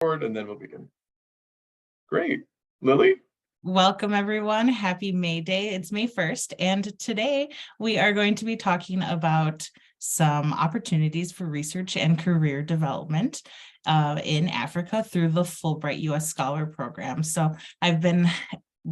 And then we'll begin. Great. Lily? Welcome, everyone. Happy May Day. It's May 1st, and today we are going to be talking about some opportunities for research and career development in Africa through the Fulbright U.S. Scholar Program. So I've been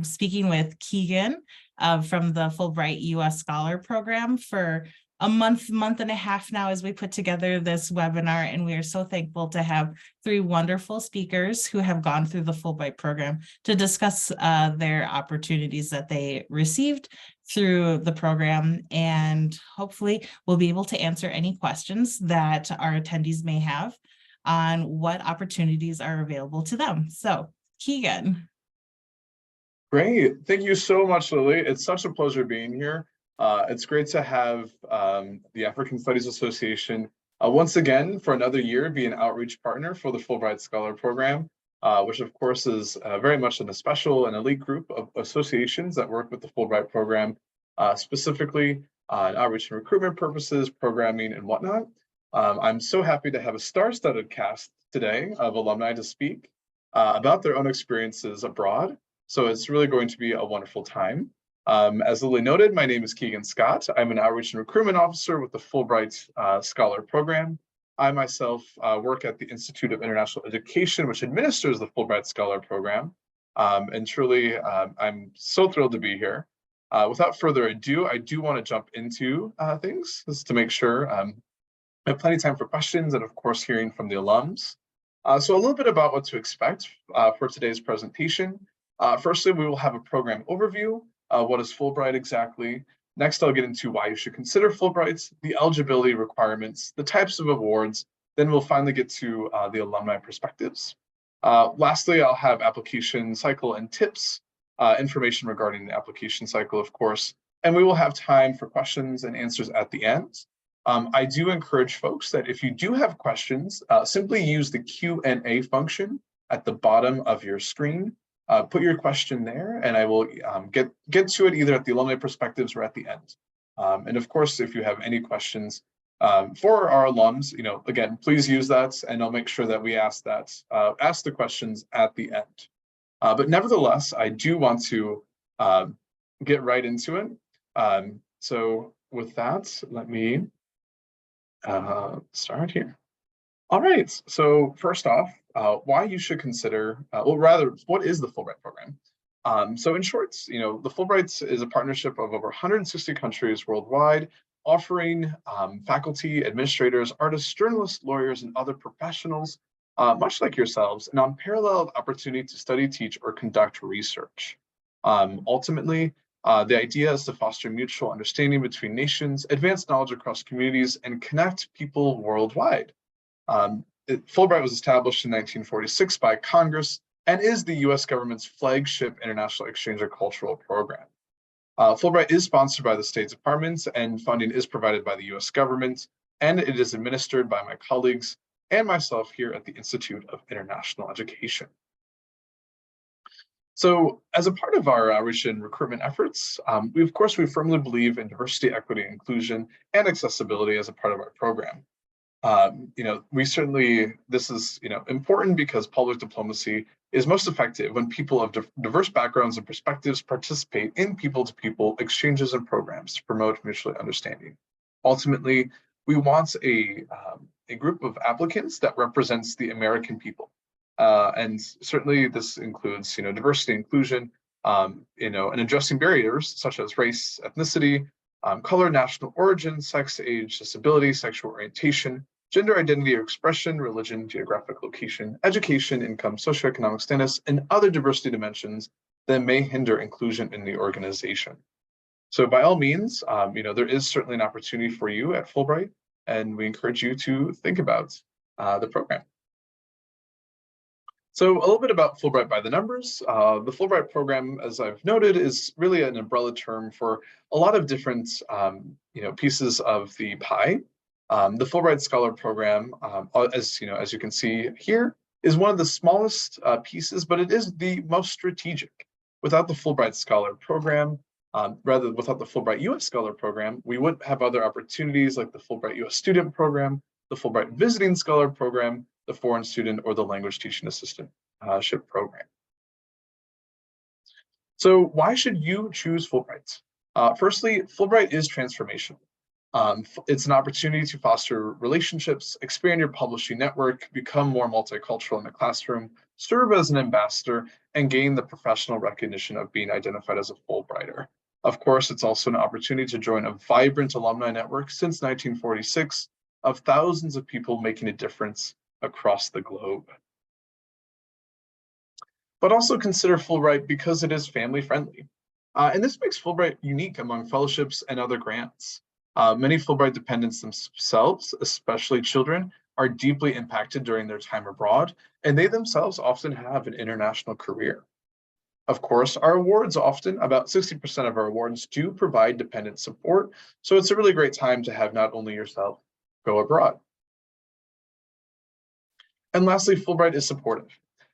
speaking with Keegan from the Fulbright U.S. Scholar Program for a month and a half now as we put together this webinar, and we are so thankful to have three wonderful speakers who have gone through the Fulbright program to discuss their opportunities that they received through the program, and hopefully we'll be able to answer any questions that our attendees may have on what opportunities are available to them. So, Keegan. Great. Thank you so much, Lily. It's such a pleasure being here. It's great to have the African Studies Association once again for another year be an outreach partner for the Fulbright Scholar Program, which of course is very much a special and elite group of associations that work with the Fulbright program, specifically in outreach and recruitment purposes, programming and whatnot. I'm so happy to have a star-studded cast today of alumni to speak about their own experiences abroad. So it's really going to be a wonderful time. As Lily noted, my name is Keegan Scott. I'm an outreach and recruitment officer with the Fulbright Scholar Program. I myself work at the Institute of International Education, which administers the Fulbright Scholar Program. And truly, I'm so thrilled to be here. Without further ado, I do want to jump into things just to make sure I have plenty of time for questions and, of course, hearing from the alums. So a little bit about what to expect for today's presentation. Firstly, we will have a program overview. What is Fulbright exactly? Next, I'll get into why you should consider Fulbright, the eligibility requirements, the types of awards. Then we'll finally get to the alumni perspectives. Lastly, I'll have application cycle and tips, information regarding the application cycle, of course, and we will have time for questions and answers at the end. I do encourage folks that if you do have questions, simply use the Q&A function at the bottom of your screen. Put your question there, and I will get to it either at the alumni perspectives or at the end. And of course, if you have any questions for our alums, again, please use that, and I'll make sure that we ask the questions at the end. But nevertheless, I do want to get right into it. So with that, let me start here. All right, so first off, why you should consider, well, rather, what is the Fulbright program? So in short, the Fulbright is a partnership of over 160 countries worldwide, offering faculty, administrators, artists, journalists, lawyers, and other professionals, much like yourselves, an unparalleled opportunity to study, teach, or conduct research. Ultimately, the idea is to foster mutual understanding between nations, advance knowledge across communities, and connect people worldwide. Fulbright was established in 1946 by Congress and is the U.S. government's flagship international exchange or cultural program. Fulbright is sponsored by the State Department, and funding is provided by the U.S. government, and it is administered by my colleagues and myself here at the Institute of International Education. So as a part of our outreach and recruitment efforts, we firmly believe in diversity, equity, inclusion, and accessibility as a part of our program. This is important because public diplomacy is most effective when people of diverse backgrounds and perspectives participate in people-to-people exchanges and programs to promote mutual understanding. Ultimately, we want a group of applicants that represents the American people. And certainly this includes, diversity, inclusion, and addressing barriers such as race, ethnicity, color, national origin, sex, age, disability, sexual orientation, gender identity or expression, religion, geographic location, education, income, socioeconomic status, and other diversity dimensions that may hinder inclusion in the organization. So by all means, there is certainly an opportunity for you at Fulbright, and we encourage you to think about the program. So a little bit about Fulbright by the numbers. The Fulbright program, as I've noted, is really an umbrella term for a lot of different pieces of the pie. The Fulbright Scholar Program, as you can see here, is one of the smallest pieces, but it is the most strategic. Without the Fulbright Scholar Program, without the Fulbright U.S. Scholar Program, we wouldn't have other opportunities like the Fulbright U.S. Student Program, the Fulbright Visiting Scholar Program, the foreign student, or the language teaching assistantship program. So why should you choose Fulbright? Firstly, Fulbright is transformational. It's an opportunity to foster relationships, expand your publishing network, become more multicultural in the classroom, serve as an ambassador, and gain the professional recognition of being identified as a Fulbrighter. Of course, it's also an opportunity to join a vibrant alumni network since 1946 of thousands of people making a difference across the globe. But also consider Fulbright because it is family friendly. And this makes Fulbright unique among fellowships and other grants. Many Fulbright dependents themselves, especially children, are deeply impacted during their time abroad, and they themselves often have an international career. Of course, our awards often, about 60% of our awards do provide dependent support, so it's a really great time to have not only yourself go abroad. And lastly, Fulbright is supportive.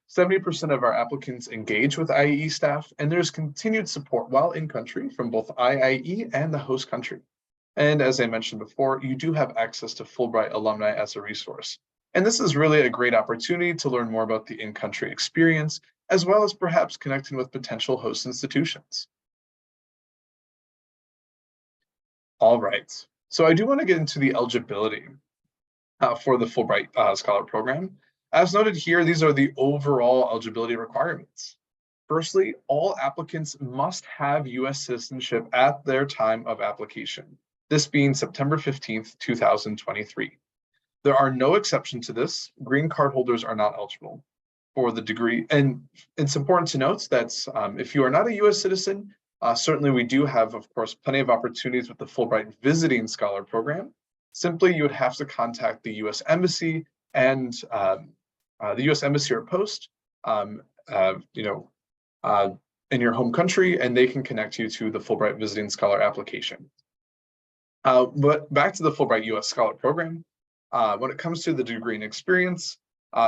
70% of our applicants engage with IAE staff, and there's continued support while in country from both IAE and the host country. And as I mentioned before, you do have access to Fulbright alumni as a resource. And this is really a great opportunity to learn more about the in-country experience, as well as perhaps connecting with potential host institutions. All right, so I do want to get into the eligibility for the Fulbright Scholar Program. As noted here, these are the overall eligibility requirements. Firstly, all applicants must have U.S. citizenship at their time of application, this being September 15th, 2023. There are no exceptions to this. Green card holders are not eligible for the degree. And it's important to note that if you are not a U.S. citizen, certainly we do have, of course, plenty of opportunities with the Fulbright Visiting Scholar Program. Simply, you would have to contact the U.S. Embassy and the U.S. Embassy or Post, in your home country, and they can connect you to the Fulbright Visiting Scholar application. But back to the Fulbright U.S. Scholar Program, when it comes to the degree and experience,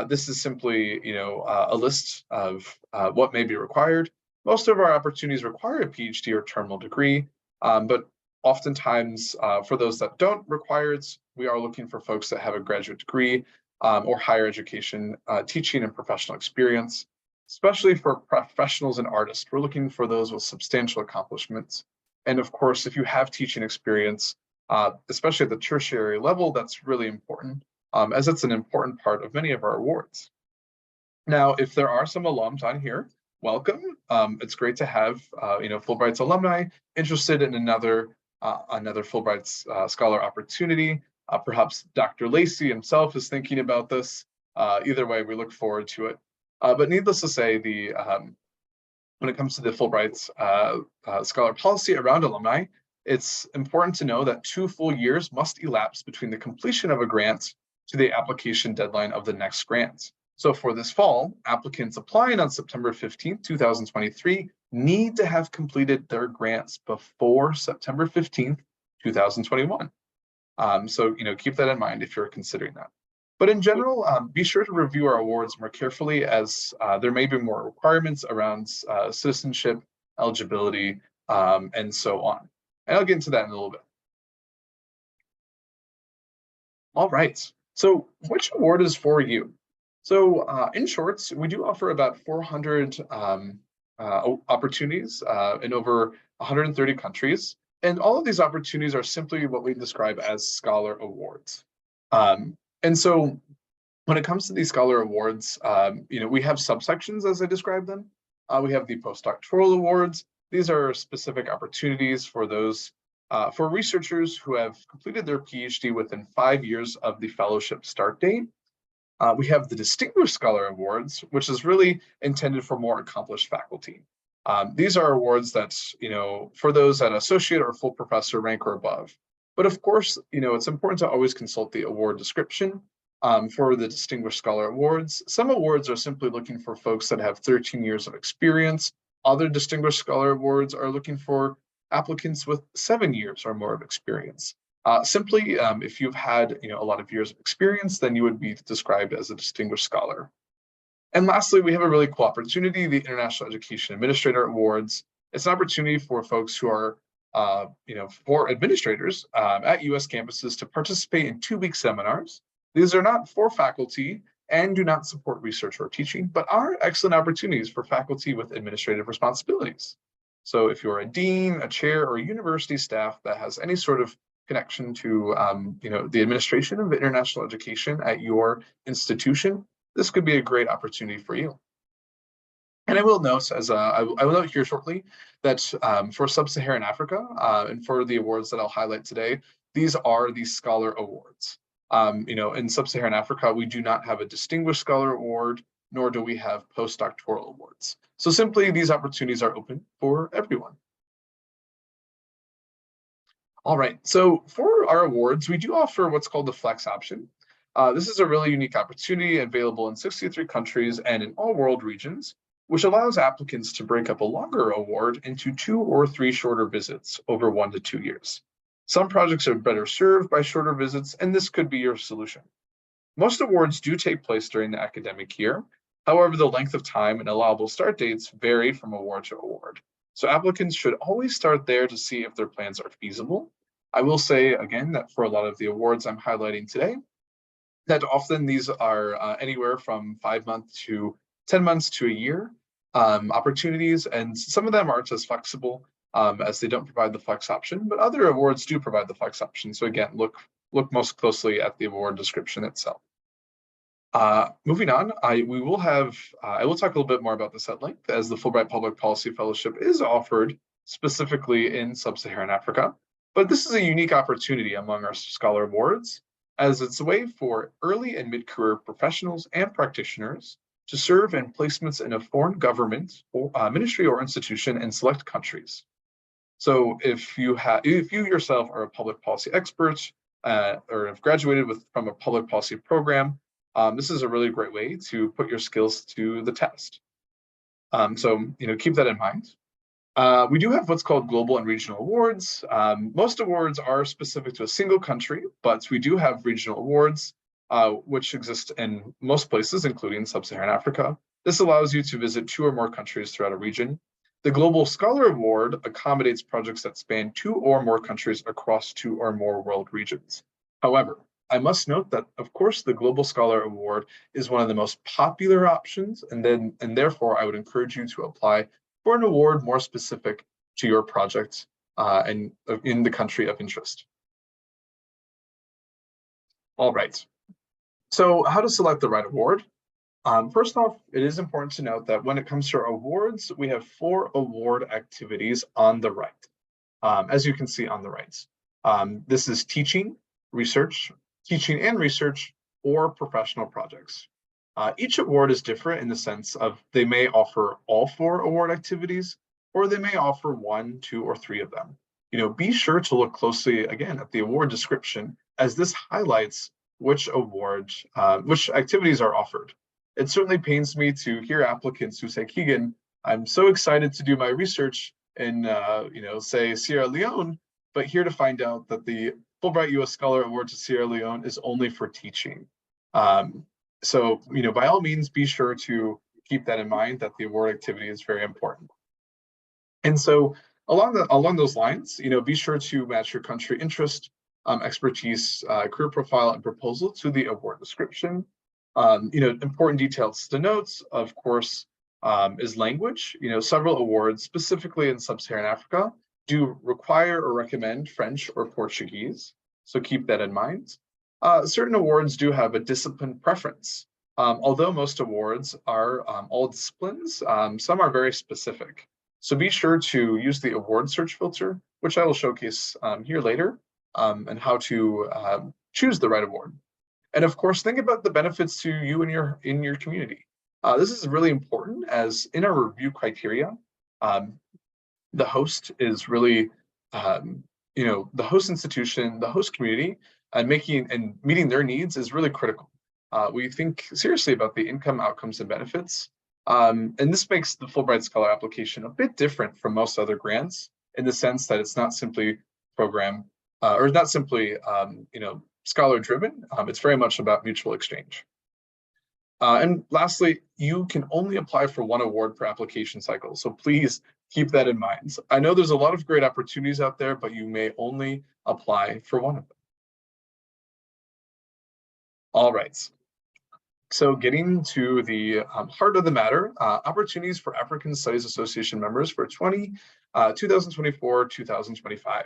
this is simply, a list of what may be required. Most of our opportunities require a PhD or terminal degree, but oftentimes, for those that don't require it, we are looking for folks that have a graduate degree or higher education teaching and professional experience, especially for professionals and artists. We're looking for those with substantial accomplishments. And of course, if you have teaching experience, especially at the tertiary level, that's really important, as it's an important part of many of our awards. Now, if there are some alums on here, welcome. It's great to have Fulbright's alumni interested in another Fulbright Scholar opportunity. Perhaps Dr. Lacey himself is thinking about this. Either way, we look forward to it. But needless to say, when it comes to the Fulbright's scholar policy around alumni, it's important to know that 2 full years must elapse between the completion of a grant to the application deadline of the next grant. So for this fall, applicants applying on September 15th, 2023 need to have completed their grants before September 15th, 2021. So keep that in mind if you're considering that. But in general, be sure to review our awards more carefully, as there may be more requirements around citizenship, eligibility, and so on. And I'll get into that in a little bit. All right, so which award is for you? So in short, we do offer about 400 opportunities in over 130 countries. And all of these opportunities are simply what we describe as scholar awards. And so when it comes to these scholar awards, we have subsections as I describe them. We have the postdoctoral awards. These are specific opportunities for those for researchers who have completed their PhD within 5 years of the fellowship start date. We have the Distinguished Scholar Awards, which is really intended for more accomplished faculty. These are awards that, for those at associate or full professor rank or above. But of course, it's important to always consult the award description for the Distinguished Scholar Awards. Some awards are simply looking for folks that have 13 years of experience. Other Distinguished Scholar Awards are looking for applicants with 7 years or more of experience. Simply, if you've had a lot of years of experience, then you would be described as a distinguished scholar. And lastly, we have a really cool opportunity, the International Education Administrator Awards. It's an opportunity for folks who are, for administrators at U.S. campuses to participate in 2-week seminars. These are not for faculty, and do not support research or teaching, but are excellent opportunities for faculty with administrative responsibilities. So if you're a dean, a chair, or a university staff that has any sort of connection to the administration of international education at your institution, this could be a great opportunity for you. And I will note, I will note here shortly, that for Sub-Saharan Africa and for the awards that I'll highlight today, these are the Scholar Awards. In Sub-Saharan Africa, we do not have a Distinguished Scholar Award, nor do we have postdoctoral awards. So simply, these opportunities are open for everyone. All right, so for our awards, we do offer what's called the Flex option. This is a really unique opportunity available in 63 countries and in all world regions, which allows applicants to break up a longer award into 2 or 3 shorter visits over 1 to 2 years. Some projects are better served by shorter visits, and this could be your solution. Most awards do take place during the academic year. However, the length of time and allowable start dates vary from award to award. So applicants should always start there to see if their plans are feasible. I will say again that for a lot of the awards I'm highlighting today, that often these are anywhere from 5 months to 10 months to a year opportunities, and some of them aren't as flexible as they don't provide the flex option, but other awards do provide the flex option. So again, look most closely at the award description itself. Moving on, I will talk a little bit more about this at length, as the Fulbright Public Policy Fellowship is offered specifically in Sub-Saharan Africa. But this is a unique opportunity among our scholar awards, as it's a way for early and mid-career professionals and practitioners to serve in placements in a foreign government, or ministry or institution in select countries. So if you yourself are a public policy expert or have graduated from a public policy program, this is a really great way to put your skills to the test. So keep that in mind. We do have what's called global and regional awards. Most awards are specific to a single country, but we do have regional awards, which exist in most places, including Sub-Saharan Africa. This allows you to visit 2 or more countries throughout a region. The Global Scholar Award accommodates projects that span 2 or more countries across 2 or more world regions. However, I must note that, of course, the Global Scholar Award is one of the most popular options, and therefore I would encourage you to apply for an award more specific to your project and in the country of interest. All right. So how to select the right award? First off, it is important to note that when it comes to our awards, we have 4 award activities on the right, as you can see on the right. This is teaching and research, or professional projects. Each award is different in the sense of they may offer all 4 award activities, or they may offer 1, 2, or 3 of them. Be sure to look closely again at the award description, as this highlights which activities are offered. It certainly pains me to hear applicants who say, Keegan, I'm so excited to do my research in, say Sierra Leone, but here to find out that the Fulbright U.S. Scholar Award to Sierra Leone is only for teaching. So, by all means, be sure to keep that in mind, that the award activity is very important. And so along those lines, be sure to match your country interest, expertise, career profile, and proposal to the award description. Important details to note, of course, is language. Several awards, specifically in Sub-Saharan Africa, do require or recommend French or Portuguese, so keep that in mind. Certain awards do have a discipline preference. Although most awards are all disciplines, some are very specific. So be sure to use the award search filter, which I will showcase here later, and how to choose the right award. And of course, think about the benefits to you and in your community. This is really important, as in our review criteria, the host is really, the host institution, the host community, and meeting their needs is really critical. We think seriously about the income, outcomes, and benefits. And this makes the Fulbright Scholar application a bit different from most other grants, in the sense that it's not simply program, or not simply, scholar driven. It's very much about mutual exchange. And lastly, you can only apply for 1 award per application cycle. So please keep that in mind. I know there's a lot of great opportunities out there, but you may only apply for 1 of them. All right. So getting to the heart of the matter, opportunities for African Studies Association members for 2024-2025.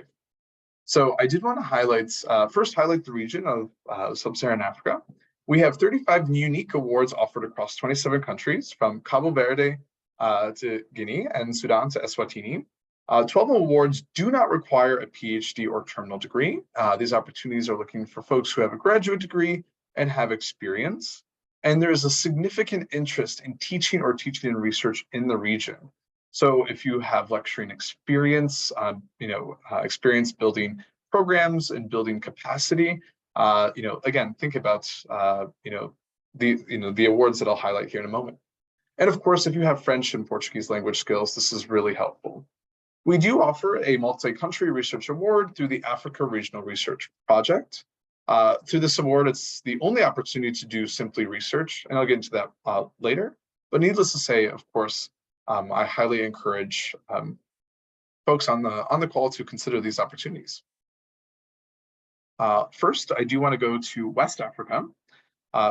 So I did want to highlight, first highlight the region of Sub-Saharan Africa. We have 35 unique awards offered across 27 countries, from Cabo Verde to Guinea and Sudan to Eswatini. 12 awards do not require a PhD or terminal degree. These opportunities are looking for folks who have a graduate degree and have experience. And there is a significant interest in teaching or teaching and research in the region. So if you have lecturing experience, experience building programs and building capacity, again, think about, the awards that I'll highlight here in a moment. And of course, if you have French and Portuguese language skills, this is really helpful. We do offer a multi-country research award through the Africa Regional Research Project. Through this award, it's the only opportunity to do simply research, and I'll get into that later. But needless to say, of course, I highly encourage folks on the call to consider these opportunities. First, I do want to go to West Africa.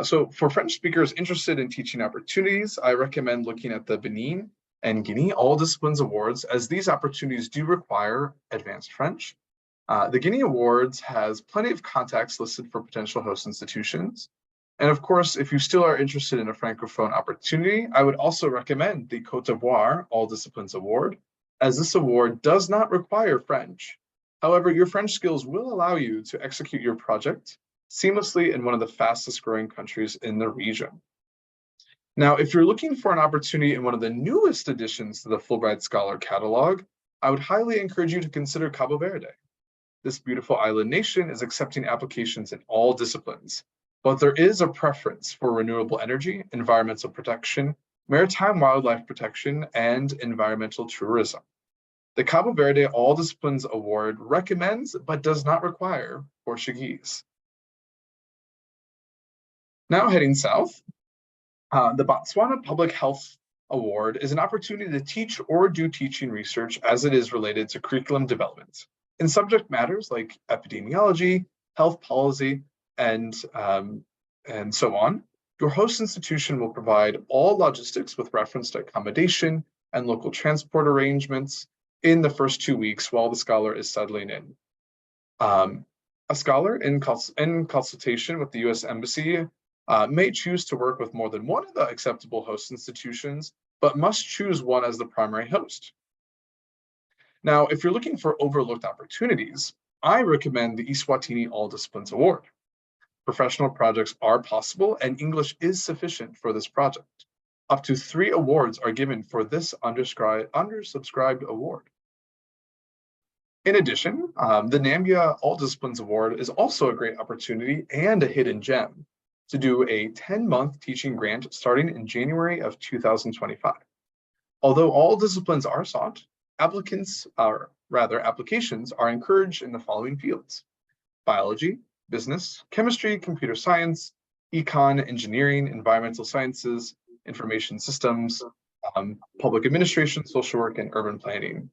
So for French speakers interested in teaching opportunities, I recommend looking at the Benin and Guinea All Disciplines Awards, as these opportunities do require advanced French. The Guinea Awards has plenty of contacts listed for potential host institutions. And of course, if you still are interested in a Francophone opportunity, I would also recommend the Côte d'Ivoire All Disciplines Award, as this award does not require French. However, your French skills will allow you to execute your project seamlessly in one of the fastest growing countries in the region. Now, if you're looking for an opportunity in one of the newest additions to the Fulbright Scholar Catalog, I would highly encourage you to consider Cabo Verde. This beautiful island nation is accepting applications in all disciplines, but there is a preference for renewable energy, environmental protection, maritime wildlife protection, and environmental tourism. The Cabo Verde All Disciplines Award recommends but does not require Portuguese. Now heading south, the Botswana Public Health Award is an opportunity to teach or do teaching research as it is related to curriculum development in subject matters like epidemiology, health policy, and so on. Your host institution will provide all logistics with reference to accommodation and local transport arrangements in the first 2 weeks while the scholar is settling in. A scholar in consultation with the U.S. Embassy may choose to work with more than one of the acceptable host institutions, but must choose one as the primary host. Now, if you're looking for overlooked opportunities, I recommend the Eswatini All Disciplines Award. Professional projects are possible, and English is sufficient for this project. Up to 3 awards are given for this undersubscribed award. In addition, the Nambia All Disciplines Award is also a great opportunity and a hidden gem to do a 10-month teaching grant starting in January of 2025. Although all disciplines are sought, applications are encouraged in the following fields: biology, business, chemistry, computer science, econ, engineering, environmental sciences, information systems, public administration, social work, and urban planning.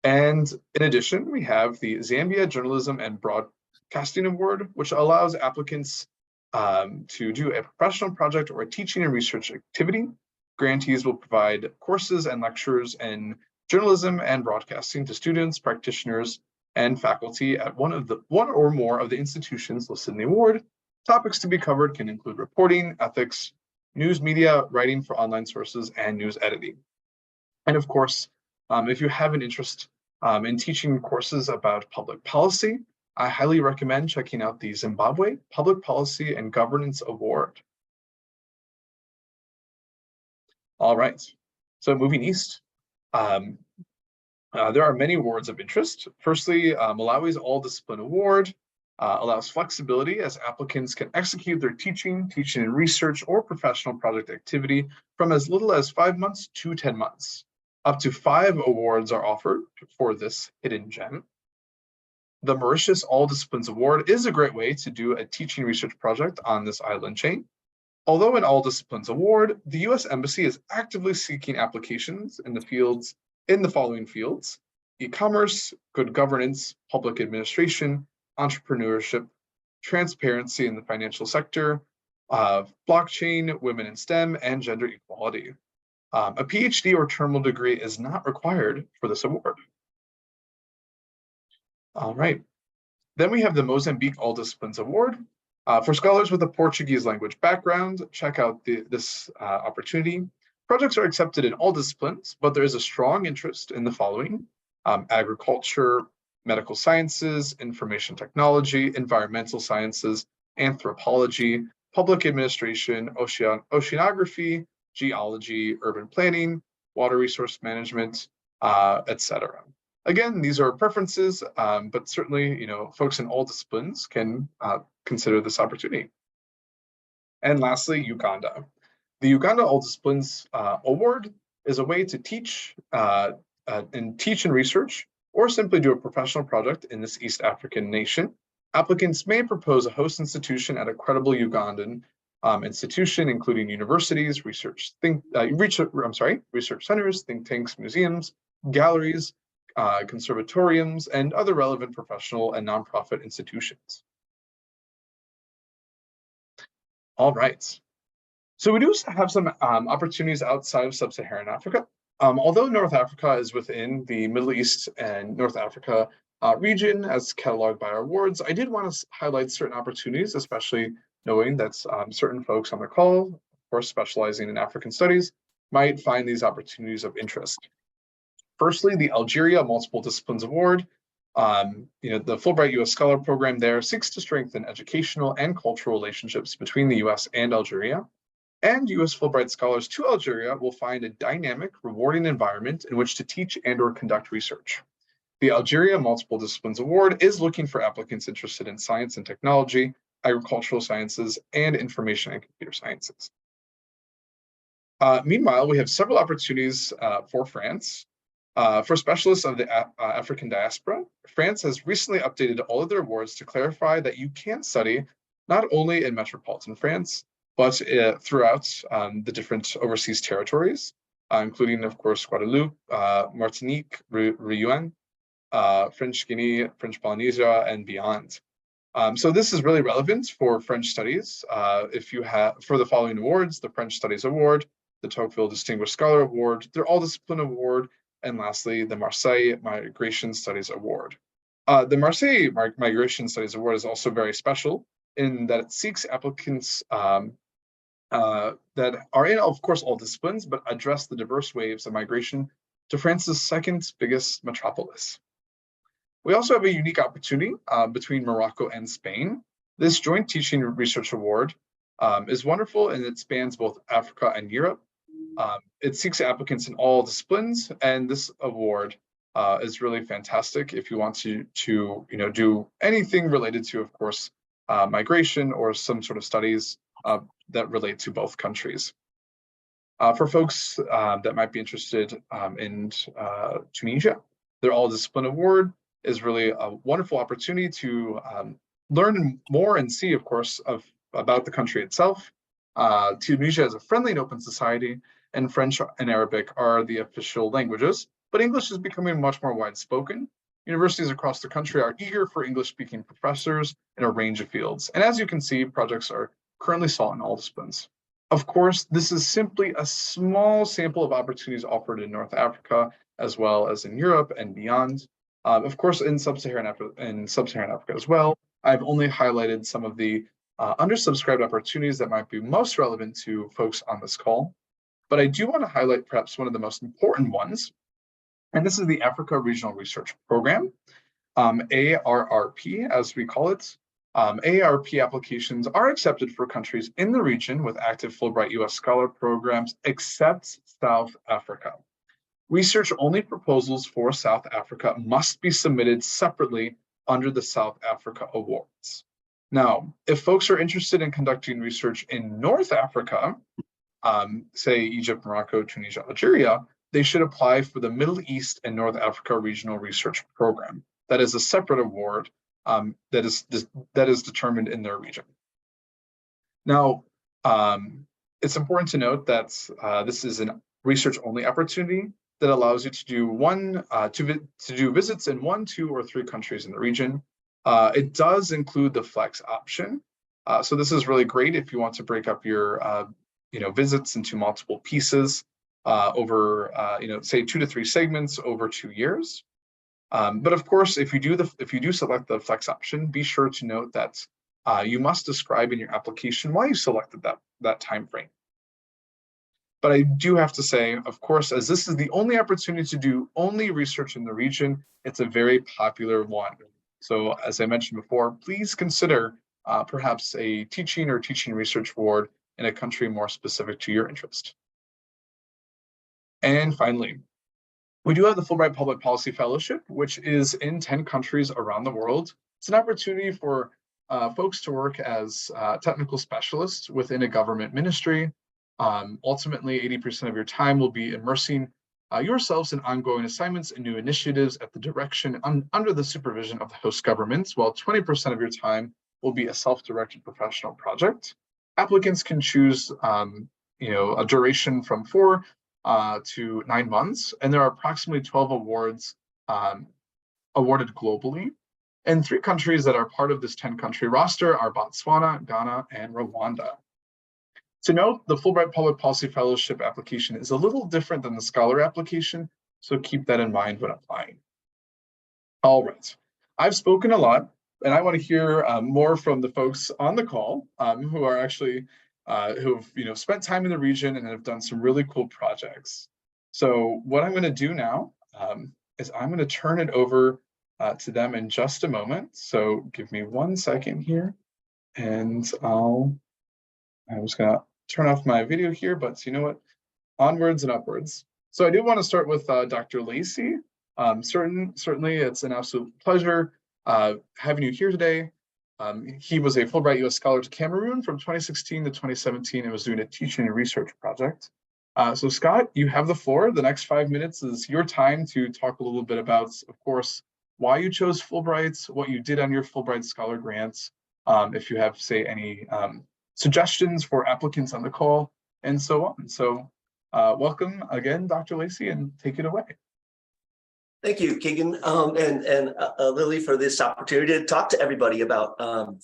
And in addition, we have the Zambia Journalism and Broadcasting Award, which allows applicants to do a professional project or a teaching and research activity. Grantees will provide courses and lectures in journalism and broadcasting to students, practitioners, and faculty at one or more of the institutions listed in the award. Topics to be covered can include reporting, ethics, news media, writing for online sources, and news editing. And of course, if you have an interest in teaching courses about public policy, I highly recommend checking out the Zimbabwe Public Policy and Governance Award. All right, so moving east. There are many awards of interest. Firstly, Malawi's All Discipline Award allows flexibility as applicants can execute their teaching and research, or professional project activity from as little as 5 months to 10 months. Up to 5 awards are offered for this hidden gem. The Mauritius All Disciplines Award is a great way to do a teaching research project on this island chain. Although an All Disciplines Award, the U.S. Embassy is actively seeking applications in the following fields: e-commerce, good governance, public administration, entrepreneurship, transparency in the financial sector, blockchain, women in STEM, and gender equality. A PhD or terminal degree is not required for this award. All right. Then we have the Mozambique All Disciplines Award. For scholars with a Portuguese language background, check out this opportunity. Projects are accepted in all disciplines, but there is a strong interest in the following: agriculture, medical sciences, information technology, environmental sciences, anthropology, public administration, oceanography, geology, urban planning, water resource management, etc. Again, these are preferences, but certainly, folks in all disciplines can consider this opportunity. And lastly, Uganda. The Uganda All Disciplines Award is a way to teach and research, or simply do a professional project in this East African nation. Applicants may propose a host institution at a credible Ugandan institution, including universities, research centers, think tanks, museums, galleries, conservatoriums, and other relevant professional and nonprofit institutions. All right. So we do have some opportunities outside of sub-Saharan Africa. Although North Africa is within the Middle East and North Africa region as cataloged by our awards, I did want to highlight certain opportunities, especially knowing that certain folks on the call, of course, specializing in African studies, might find these opportunities of interest. Firstly, the Algeria Multiple Disciplines Award. The Fulbright U.S. Scholar Program there seeks to strengthen educational and cultural relationships between the U.S. and Algeria. And U.S. Fulbright scholars to Algeria will find a dynamic, rewarding environment in which to teach and/or conduct research. The Algeria Multiple Disciplines Award is looking for applicants interested in science and technology, agricultural sciences, and information and computer sciences. Meanwhile, we have several opportunities for France. For specialists of the African diaspora, France has recently updated all of their awards to clarify that you can study not only in metropolitan France, but throughout the different overseas territories, including, of course, Guadeloupe, Martinique, Réunion, French Guinea, French Polynesia, and beyond. So this is really relevant for French studies. If you have, for the following awards, the French Studies Award, the Tocqueville Distinguished Scholar Award, their All Discipline Award, and lastly, the Marseille Migration Studies Award. The Marseille Migration Studies Award is also very special in that it seeks applicants that are in, of course, all disciplines, but address the diverse waves of migration to France's second biggest metropolis. We also have a unique opportunity between Morocco and Spain. This Joint Teaching Research Award is wonderful, and it spans both Africa and Europe. It seeks applicants in all disciplines, and this award is really fantastic if you want to do anything related to, of course, migration or some sort of studies that relate to both countries. For folks that might be interested in Tunisia, their All Discipline Award is really a wonderful opportunity to learn more and see, of course, about the country itself. Tunisia is a friendly and open society, and French and Arabic are the official languages, but English is becoming much more widespoken. Universities across the country are eager for English-speaking professors in a range of fields. And as you can see, projects are currently sought in all disciplines. Of course, this is simply a small sample of opportunities offered in North Africa, as well as in Europe and beyond. Of course, in Sub-Saharan Africa as well. I've only highlighted some of the undersubscribed opportunities that might be most relevant to folks on this call. But I do want to highlight perhaps one of the most important ones, and this is the Africa Regional Research Program, ARRP, as we call it. ARP applications are accepted for countries in the region with active Fulbright U.S. Scholar Programs, except South Africa. Research-only proposals for South Africa must be submitted separately under the South Africa Awards. Now, if folks are interested in conducting research in North Africa, say Egypt, Morocco, Tunisia, Algeria, they should apply for the Middle East and North Africa Regional Research Program. That is a separate award that is determined in their region. Now, it's important to note that this is a research-only opportunity that allows you to do visits in 1, 2, or 3 countries in the region. It does include the flex option, So this is really great if you want to break up your visits into multiple pieces over say 2 to 3 segments over 2 years. But of course, if you do select the flex option, be sure to note that you must describe in your application why you selected that time frame. But I do have to say, of course, as this is the only opportunity to do only research in the region, it's a very popular one. So as I mentioned before, please consider perhaps a teaching or teaching research award in a country more specific to your interest. And finally, we do have the Fulbright Public Policy Fellowship, which is in 10 countries around the world. It's an opportunity for folks to work as technical specialists within a government ministry. Ultimately, 80% of your time will be immersing yourselves in ongoing assignments and new initiatives at the direction under the supervision of the host governments, while 20% of your time will be a self-directed professional project. Applicants can choose a duration from 4 to 9 months, and there are approximately 12 awards awarded globally. And 3 countries that are part of this 10-country roster are Botswana, Ghana, and Rwanda. To note, the Fulbright Public Policy Fellowship application is a little different than the Scholar application, so keep that in mind when applying. All right, I've spoken a lot, and I want to hear more from the folks on the call who are actually who've spent time in the region and have done some really cool projects. So what I'm going to do now is I'm going to turn it over to them in just a moment. So give me 1 second here, and I was going to turn off my video here, but you know what? Onwards and upwards. So I do want to start with Dr. Lacey. Certainly, it's an absolute pleasure having you here today. He was a Fulbright U.S. Scholar to Cameroon from 2016 to 2017 and was doing a teaching and research project. So Scott, you have the floor. The next 5 minutes is your time to talk a little bit about, of course, why you chose Fulbright, what you did on your Fulbright Scholar grants, if you have, say, any suggestions for applicants on the call, and so on. So welcome again, Dr. Lacey, and take it away. Thank you, Keegan, and Lily, for this opportunity to talk to everybody about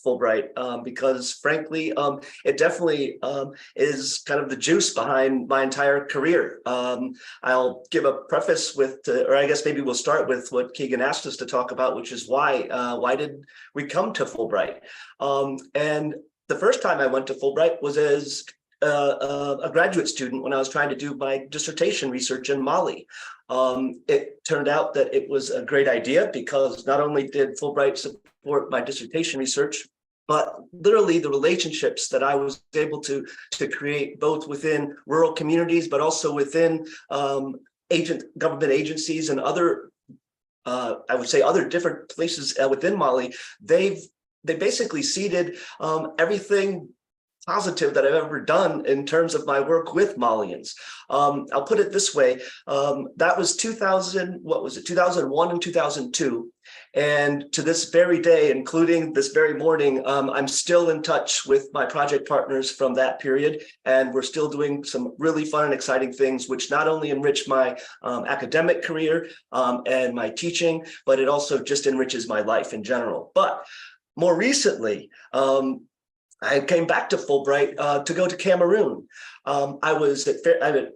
Fulbright, because frankly, it definitely is kind of the juice behind my entire career. I'll give a preface with, or I guess maybe we'll start with what Keegan asked us to talk about, which is why did we come to Fulbright? And the first time I went to Fulbright was as a graduate student when I was trying to do my dissertation research in Mali. It turned out that it was a great idea because not only did Fulbright support my dissertation research, but literally the relationships that I was able to create both within rural communities, but also within government agencies and other, I would say, other different places within Mali. They basically seeded everything positive that I've ever done in terms of my work with Malians. I'll put it this way. That was 2001 and 2002. And to this very day, including this very morning, I'm still in touch with my project partners from that period. And we're still doing some really fun and exciting things, which not only enrich my academic career and my teaching, but it also just enriches my life in general. But more recently, I came back to Fulbright to go to Cameroon. I was at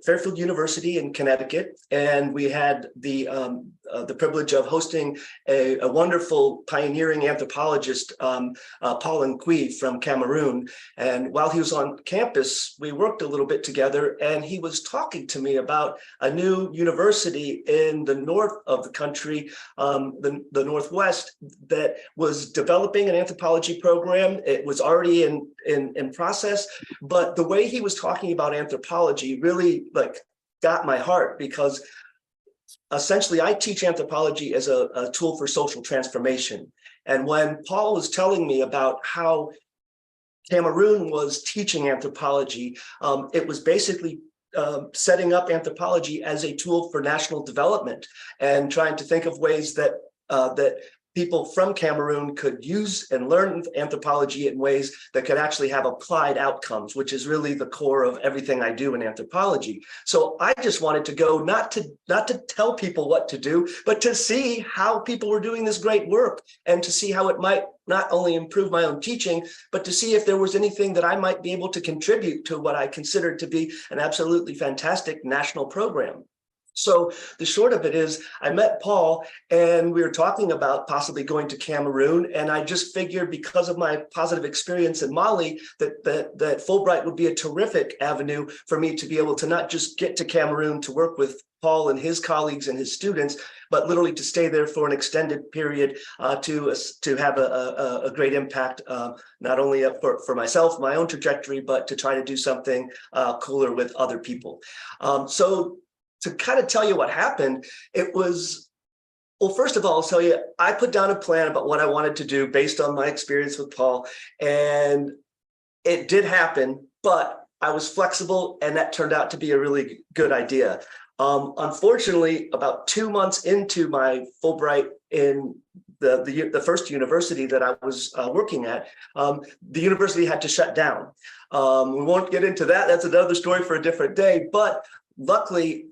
Fairfield University in Connecticut, and we had the privilege of hosting a wonderful pioneering anthropologist, Paul Nkui from Cameroon. And while he was on campus, we worked a little bit together, and he was talking to me about a new university in the north of the country, the Northwest, that was developing an anthropology program. It was already in process, but the way he was talking about anthropology really got my heart, because essentially I teach anthropology as a tool for social transformation. And when Paul was telling me about how Cameroon was teaching anthropology, it was basically setting up anthropology as a tool for national development and trying to think of ways that people from Cameroon could use and learn anthropology in ways that could actually have applied outcomes, which is really the core of everything I do in anthropology. So I just wanted to go not to tell people what to do, but to see how people were doing this great work and to see how it might not only improve my own teaching, but to see if there was anything that I might be able to contribute to what I considered to be an absolutely fantastic national program. So the short of it is I met Paul and we were talking about possibly going to Cameroon. And I just figured because of my positive experience in Mali, that Fulbright would be a terrific avenue for me to be able to not just get to Cameroon to work with Paul and his colleagues and his students, but literally to stay there for an extended period to have a great impact, not only for myself, my own trajectory, but to try to do something cooler with other people. So to kind of tell you what happened, it was, well, first of all, I'll tell you, I put down a plan about what I wanted to do based on my experience with Paul, and it did happen, but I was flexible, and that turned out to be a really good idea. Unfortunately, about 2 months into my Fulbright in the first university that I was working at, the university had to shut down. We won't get into that. That's another story for a different day. But luckily,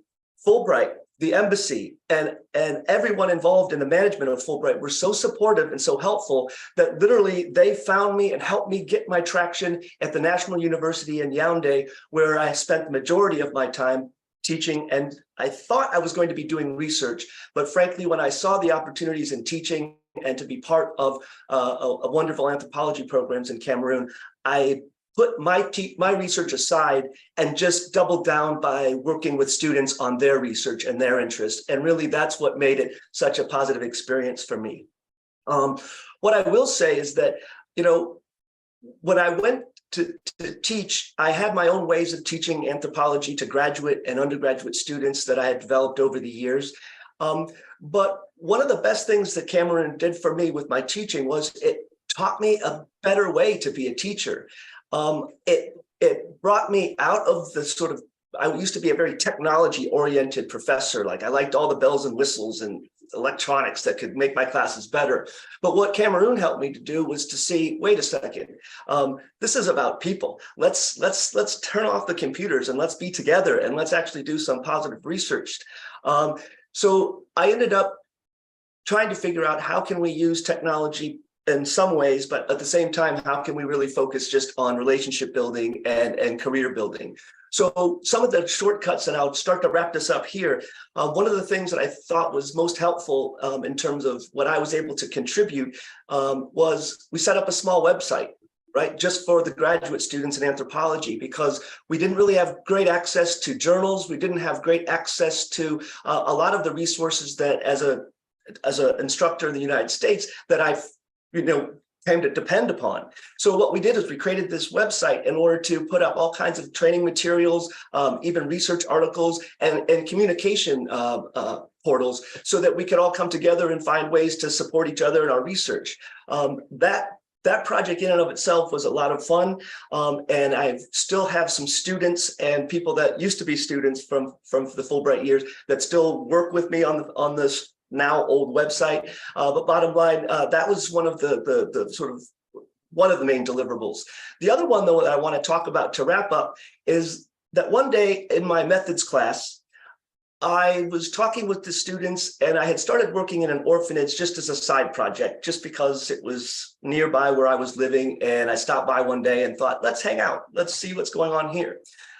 Fulbright, the embassy, and everyone involved in the management of Fulbright were so supportive and so helpful that literally they found me and helped me get my traction at the National University in Yaoundé, where I spent the majority of my time teaching. And I thought I was going to be doing research, but frankly, when I saw the opportunities in teaching and to be part of a wonderful anthropology programs in Cameroon, I put my research aside and just doubled down by working with students on their research and their interest. And really, that's what made it such a positive experience for me. What I will say is that, you know, when I went to teach, I had my own ways of teaching anthropology to graduate and undergraduate students that I had developed over the years. But one of the best things that Cameroon did for me with my teaching was it taught me a better way to be a teacher. It brought me out of the sort of, I used to be a very technology-oriented professor. Like I liked all the bells and whistles and electronics that could make my classes better. But what Cameroon helped me to do was to see, wait a second, this is about people. Let's turn off the computers and let's be together and let's actually do some positive research. So I ended up trying to figure out how can we use technology in some ways, but at the same time, how can we really focus just on relationship building and career building? So some of the shortcuts, and I'll start to wrap this up here. One of the things that I thought was most helpful in terms of what I was able to contribute was we set up a small website, right, just for the graduate students in anthropology, because we didn't really have great access to journals. We didn't have great access to a lot of the resources that as an instructor in the United States that I've came to depend upon. So what we did is we created this website in order to put up all kinds of training materials, even research articles and communication portals, so that we could all come together and find ways to support each other in our research. That project in and of itself was a lot of fun. And I still have some students and people that used to be students from the Fulbright years that still work with me on this now old website. But bottom line, that was one of the sort of one of the main deliverables. The other one, though, that I want to talk about to wrap up is that one day in my methods class, I was talking with the students, and I had started working in an orphanage just as a side project, just because it was nearby where I was living. And I stopped by one day and thought, let's hang out. Let's see what's going on here.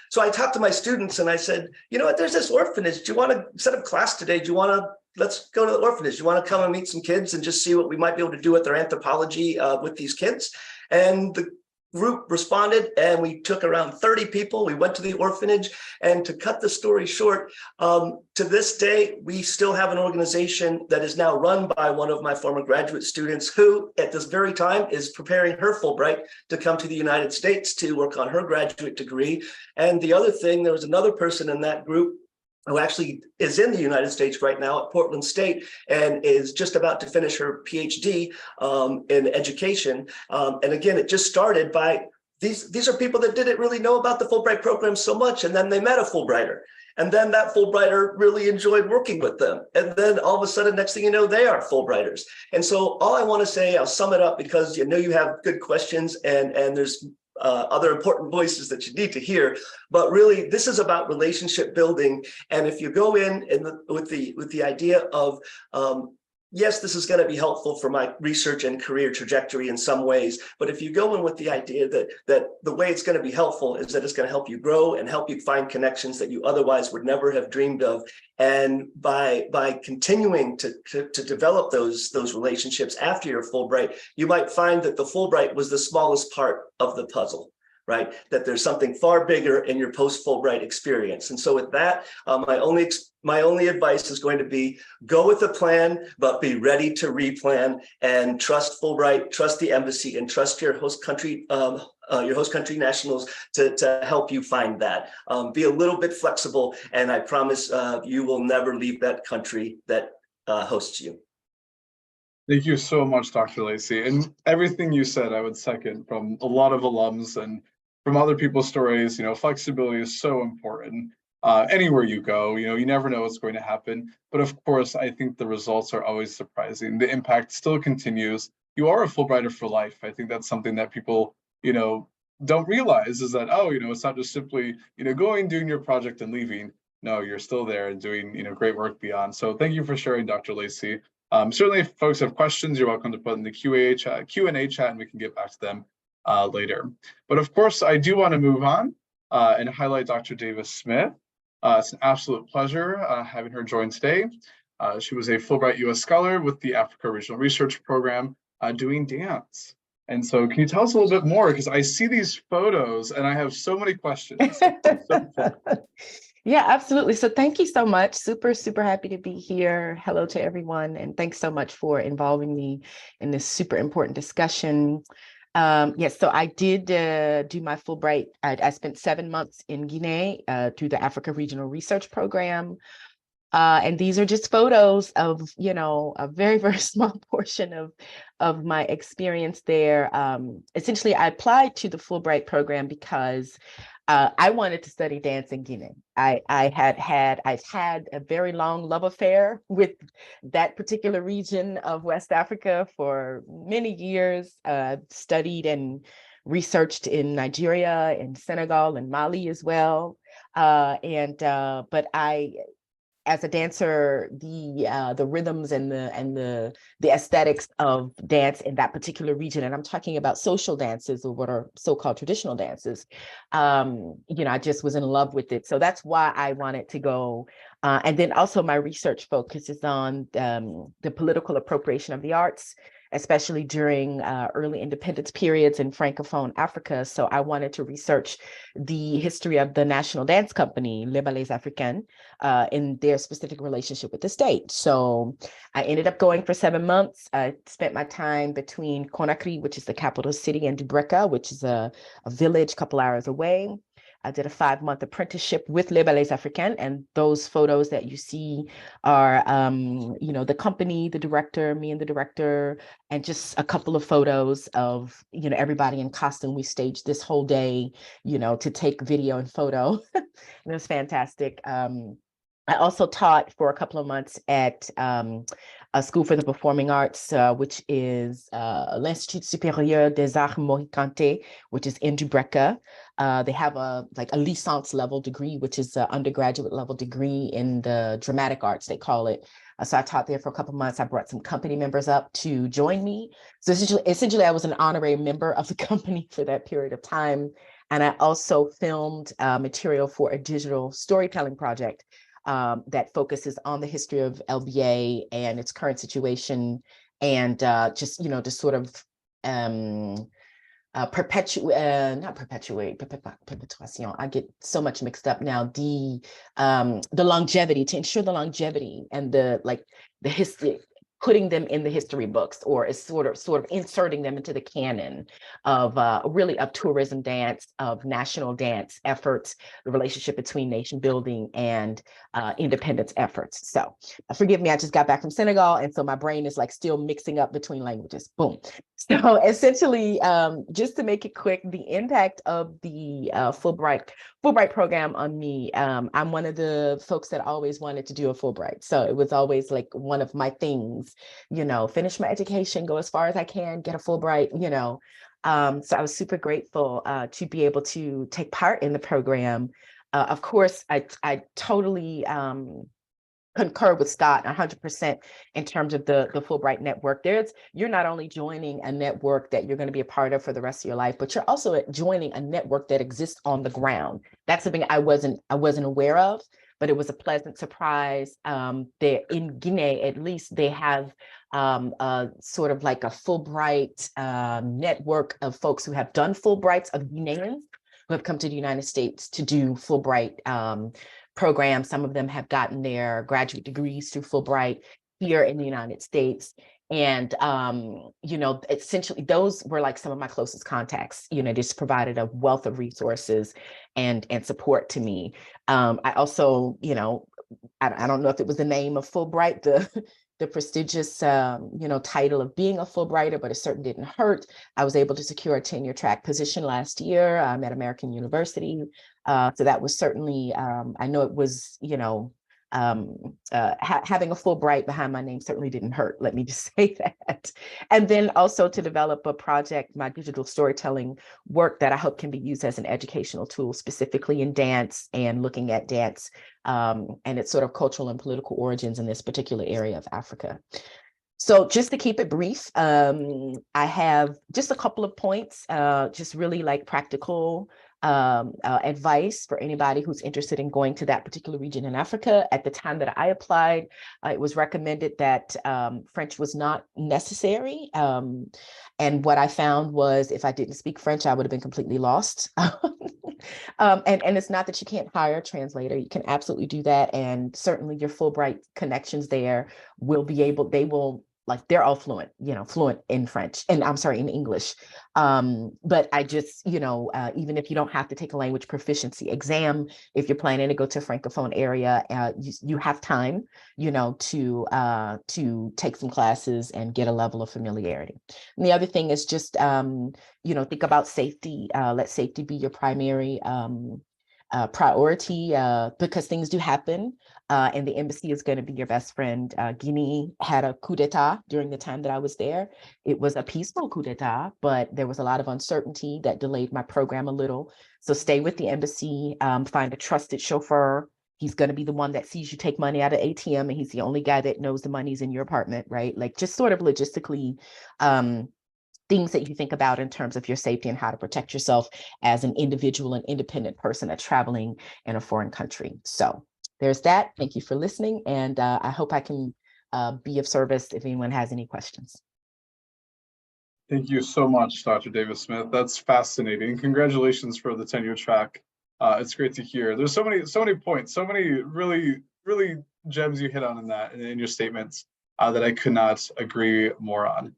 So I talked to my students and I said, you know what, there's this orphanage. Do you want to set up class today? Do you want to, let's go to the orphanage. Do you want to come and meet some kids and just see what we might be able to do with their anthropology with these kids? And the group responded, and we took around 30 people. We went to the orphanage, and to cut the story short, to this day, we still have an organization that is now run by one of my former graduate students, who at this very time is preparing her Fulbright to come to the United States to work on her graduate degree. And the other thing, there was another person in that group who actually is in the United States right now at Portland State and is just about to finish her PhD in education. And again, it just started by these are people that didn't really know about the Fulbright program so much, and then they met a Fulbrighter. And then that Fulbrighter really enjoyed working with them. And then all of a sudden, next thing you know, they are Fulbrighters. And so all I want to say, I'll sum it up because you know you have good questions and there's other important voices that you need to hear. But really, this is about relationship building. And if you go in with the idea of yes, this is going to be helpful for my research and career trajectory in some ways. But if you go in with the idea that the way it's going to be helpful is that it's going to help you grow and help you find connections that you otherwise would never have dreamed of. And by continuing to develop those relationships after your Fulbright, you might find that the Fulbright was the smallest part of the puzzle. Right? That there's something far bigger in your post-Fulbright experience. And so with that, my only advice is going to be go with a plan, but be ready to replan and trust Fulbright, trust the embassy, and trust your host country nationals to help you find that. Be a little bit flexible, and I promise you will never leave that country that hosts you. Thank you so much, Dr. Lacey. And everything you said, I would second from a lot of alums and from other people's stories. You know, flexibility is so important. Anywhere you go, you know, you never know what's going to happen. But of course, I think the results are always surprising. The impact still continues. You are a Fulbrighter for life. I think that's something that people, you know, don't realize is that, oh, you know, it's not just simply, you know, going, doing your project and leaving. No, you're still there and doing, you know, great work beyond. So thank you for sharing, Dr. Lacey. Certainly, if folks have questions, you're welcome to put in the Q&A chat, and we can get back to them later. But of course, I do want to move on and highlight Dr. Davis Smith. It's an absolute pleasure having her join today. She was a Fulbright U.S. Scholar with the Africa Regional Research Program doing dance. And so can you tell us a little bit more? Because I see these photos and I have so many questions. Yeah, absolutely. So thank you so much. Super, super happy to be here. Hello to everyone. And thanks so much for involving me in this super important discussion. Yes, so I did do my Fulbright. I spent 7 months in Guinea through the Africa Regional Research Program. And these are just photos of, you know, a very, very small portion of my experience there. Essentially, I applied to the Fulbright program because I wanted to study dance in Guinea. I've had a very long love affair with that particular region of West Africa for many years. Studied and researched in Nigeria and Senegal and Mali as well. But as a dancer, the rhythms and the aesthetics of dance in that particular region, and I'm talking about social dances or what are so-called traditional dances, you know, I just was in love with it. So that's why I wanted to go. And then also my research focuses on the political appropriation of the arts, especially during early independence periods in Francophone Africa. So I wanted to research the history of the National Dance Company, Les Ballets Africains, in their specific relationship with the state. So I ended up going for 7 months. I spent my time between Conakry, which is the capital city, and Dubreka, which is a village a couple hours away. I did a 5-month apprenticeship with Les Ballets Africains, and those photos that you see are, you know, the company, the director, me and the director, and just a couple of photos of, you know, everybody in costume. We staged this whole day, you know, to take video and photo. And it was fantastic. I also taught for a couple of months at a school for the performing arts, which is l'Institut Supérieur des Arts Mohikante, which is in Dubreka. They have a licence level degree, which is an undergraduate level degree in the dramatic arts, they call it. So I taught there for a couple of months. I brought some company members up to join me. So essentially, I was an honorary member of the company for that period of time. And I also filmed material for a digital storytelling project that focuses on the history of LBA and its current situation, and just, you know, to sort of perpetuation. I get so much mixed up now. The longevity, to ensure the longevity and the history, putting them in the history books, or is sort of inserting them into the canon of really of tourism dance, of national dance efforts, the relationship between nation building and independence efforts. So forgive me, I just got back from Senegal, and so my brain is like still mixing up between languages. Boom. So essentially, just to make it quick, the impact of the Fulbright Fulbright program on me. I'm one of the folks that always wanted to do a Fulbright. So it was always like one of my things, finish my education, go as far as I can, get a Fulbright. So I was super grateful to be able to take part in the program. Of course, I totally concur with Scott 100% in terms of the Fulbright network. You're not only joining a network that you're going to be a part of for the rest of your life, but you're also joining a network that exists on the ground. That's something I wasn't aware of, but it was a pleasant surprise. There in Guinea, at least, they have sort of like a Fulbright network of folks who have done Fulbrights, of Guineans who have come to the United States to do Fulbright programs. Some of them have gotten their graduate degrees through Fulbright here in the United States. And, essentially those were like some of my closest contacts, just provided a wealth of resources and support to me. I also, I don't know if it was the name of Fulbright, the prestigious, title of being a Fulbrighter, but it certainly didn't hurt. I was able to secure a tenure track position last year at American University. So that was certainly, I know it was, having a Fulbright behind my name certainly didn't hurt. Let me just say that. And then also to develop a project, my digital storytelling work that I hope can be used as an educational tool, specifically in dance and looking at dance and its sort of cultural and political origins in this particular area of Africa. So just to keep it brief, I have just a couple of points, just really like practical advice for anybody who's interested in going to that particular region in Africa. At the time that I applied, it was recommended that French was not necessary. And what I found was if I didn't speak French, I would have been completely lost. And it's not that you can't hire a translator. You can absolutely do that. And certainly your Fulbright connections there they're all fluent in French, and I'm sorry, in English. But I just, even if you don't have to take a language proficiency exam, if you're planning to go to a Francophone area, you have time, to take some classes and get a level of familiarity. And the other thing is just, think about safety. Let safety be your primary priority because things do happen and the embassy is going to be your best friend. Guinea had a coup d'etat during the time that I was there. It was a peaceful coup d'etat, but there was a lot of uncertainty that delayed my program a little. So stay with the embassy, find a trusted chauffeur. He's going to be the one that sees you take money out of ATM, and he's the only guy that knows the money's in your apartment, right? Like just sort of logistically, things that you think about in terms of your safety and how to protect yourself as an individual and independent person that's traveling in a foreign country. So there's that. Thank you for listening. And I hope I can be of service if anyone has any questions. Thank you so much, Dr. Davis-Smith. That's fascinating. Congratulations for the tenure track. It's great to hear. There's so many points, so many really, really gems you hit on in your statements that I could not agree more on.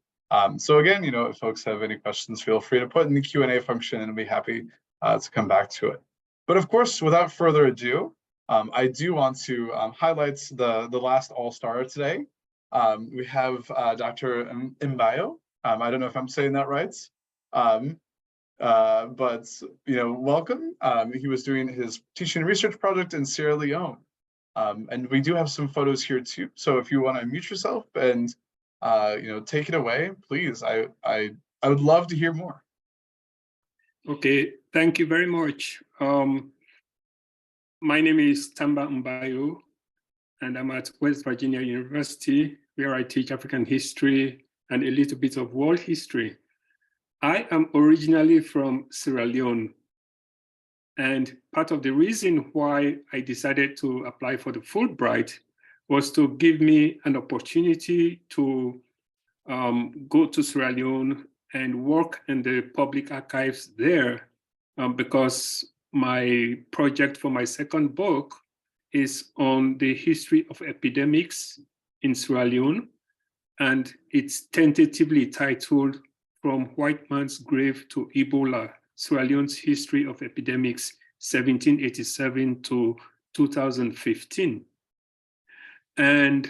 So again, if folks have any questions, feel free to put in the Q&A function and I'll be happy to come back to it. But of course, without further ado, I do want to highlight the last all-star today. We have Dr. Mbayo. I don't know if I'm saying that right, but welcome. He was doing his teaching and research project in Sierra Leone. And we do have some photos here too. So if you want to unmute yourself and take it away, please. I would love to hear more. Okay, thank you very much. My name is Tamba Mbayo, and I'm at West Virginia University, where I teach African history and a little bit of world history. I am originally from Sierra Leone, and part of the reason why I decided to apply for the Fulbright was to give me an opportunity to go to Sierra Leone and work in the public archives there because my project for my second book is on the history of epidemics in Sierra Leone, and it's tentatively titled From White Man's Grave to Ebola, Sierra Leone's History of Epidemics, 1787 to 2015. And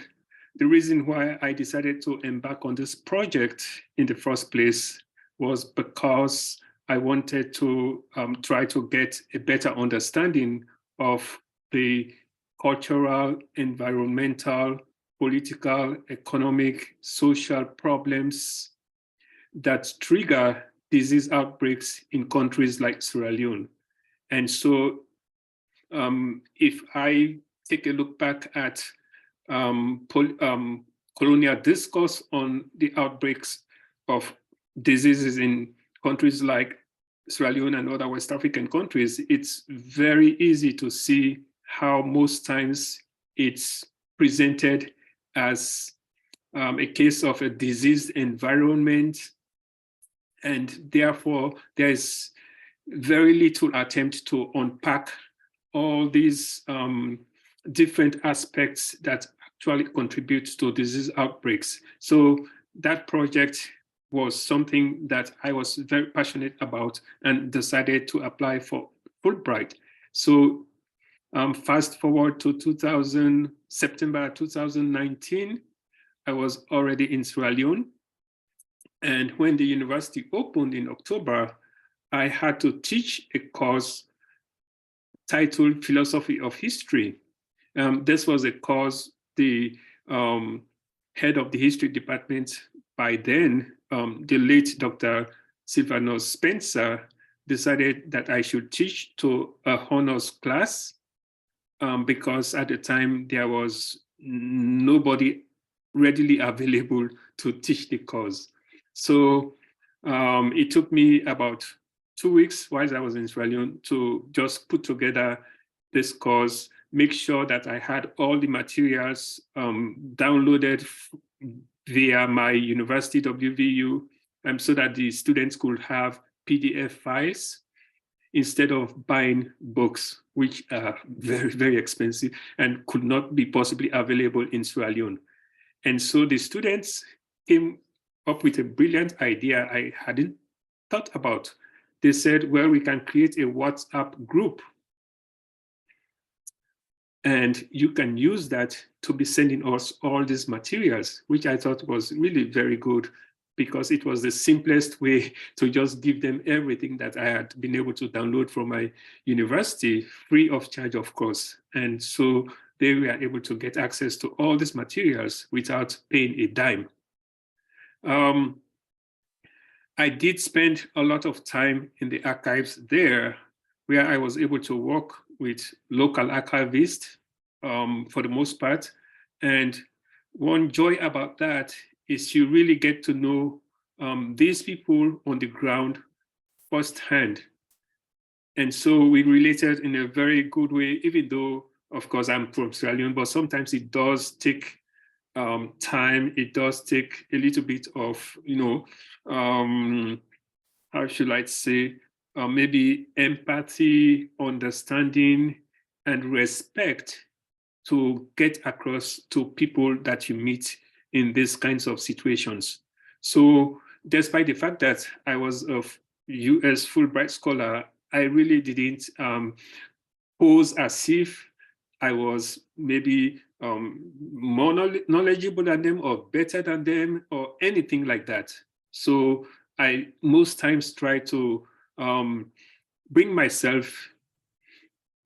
the reason why I decided to embark on this project in the first place was because I wanted to try to get a better understanding of the cultural, environmental, political, economic, social problems that trigger disease outbreaks in countries like Sierra Leone. And so if I take a look back at colonial discourse on the outbreaks of diseases in countries like Sierra Leone and other West African countries, it's very easy to see how most times it's presented as a case of a diseased environment, and therefore there is very little attempt to unpack all these different aspects that actually contribute to disease outbreaks. So that project was something that I was very passionate about and decided to apply for Fulbright. So fast forward to September 2019, I was already in Sierra Leone. And when the university opened in October, I had to teach a course titled Philosophy of History. This was a course the head of the history department by then, the late Dr. Sylvanus Spencer, decided that I should teach to a honors class because at the time there was nobody readily available to teach the course. So it took me about 2 weeks while I was in Sierra Leone to just put together this course, make sure that I had all the materials downloaded via my university WVU, so that the students could have PDF files instead of buying books, which are very, very expensive and could not be possibly available in Sierra Leone. And so the students came up with a brilliant idea I hadn't thought about. They said, well, we can create a WhatsApp group and you can use that to be sending us all these materials, which I thought was really very good because it was the simplest way to just give them everything that I had been able to download from my university, free of charge, of course. And so they were able to get access to all these materials without paying a dime. I did spend a lot of time in the archives there, where I was able to work with local archivists for the most part. And one joy about that is you really get to know these people on the ground firsthand. And so we related in a very good way, even though, of course, I'm from Sierra Leone, but sometimes it does take time. It does take a little bit of, how should I say, maybe empathy, understanding, and respect to get across to people that you meet in these kinds of situations. So despite the fact that I was a US Fulbright Scholar, I really didn't pose as if I was maybe more knowledgeable than them or better than them or anything like that. So I most times try to bring myself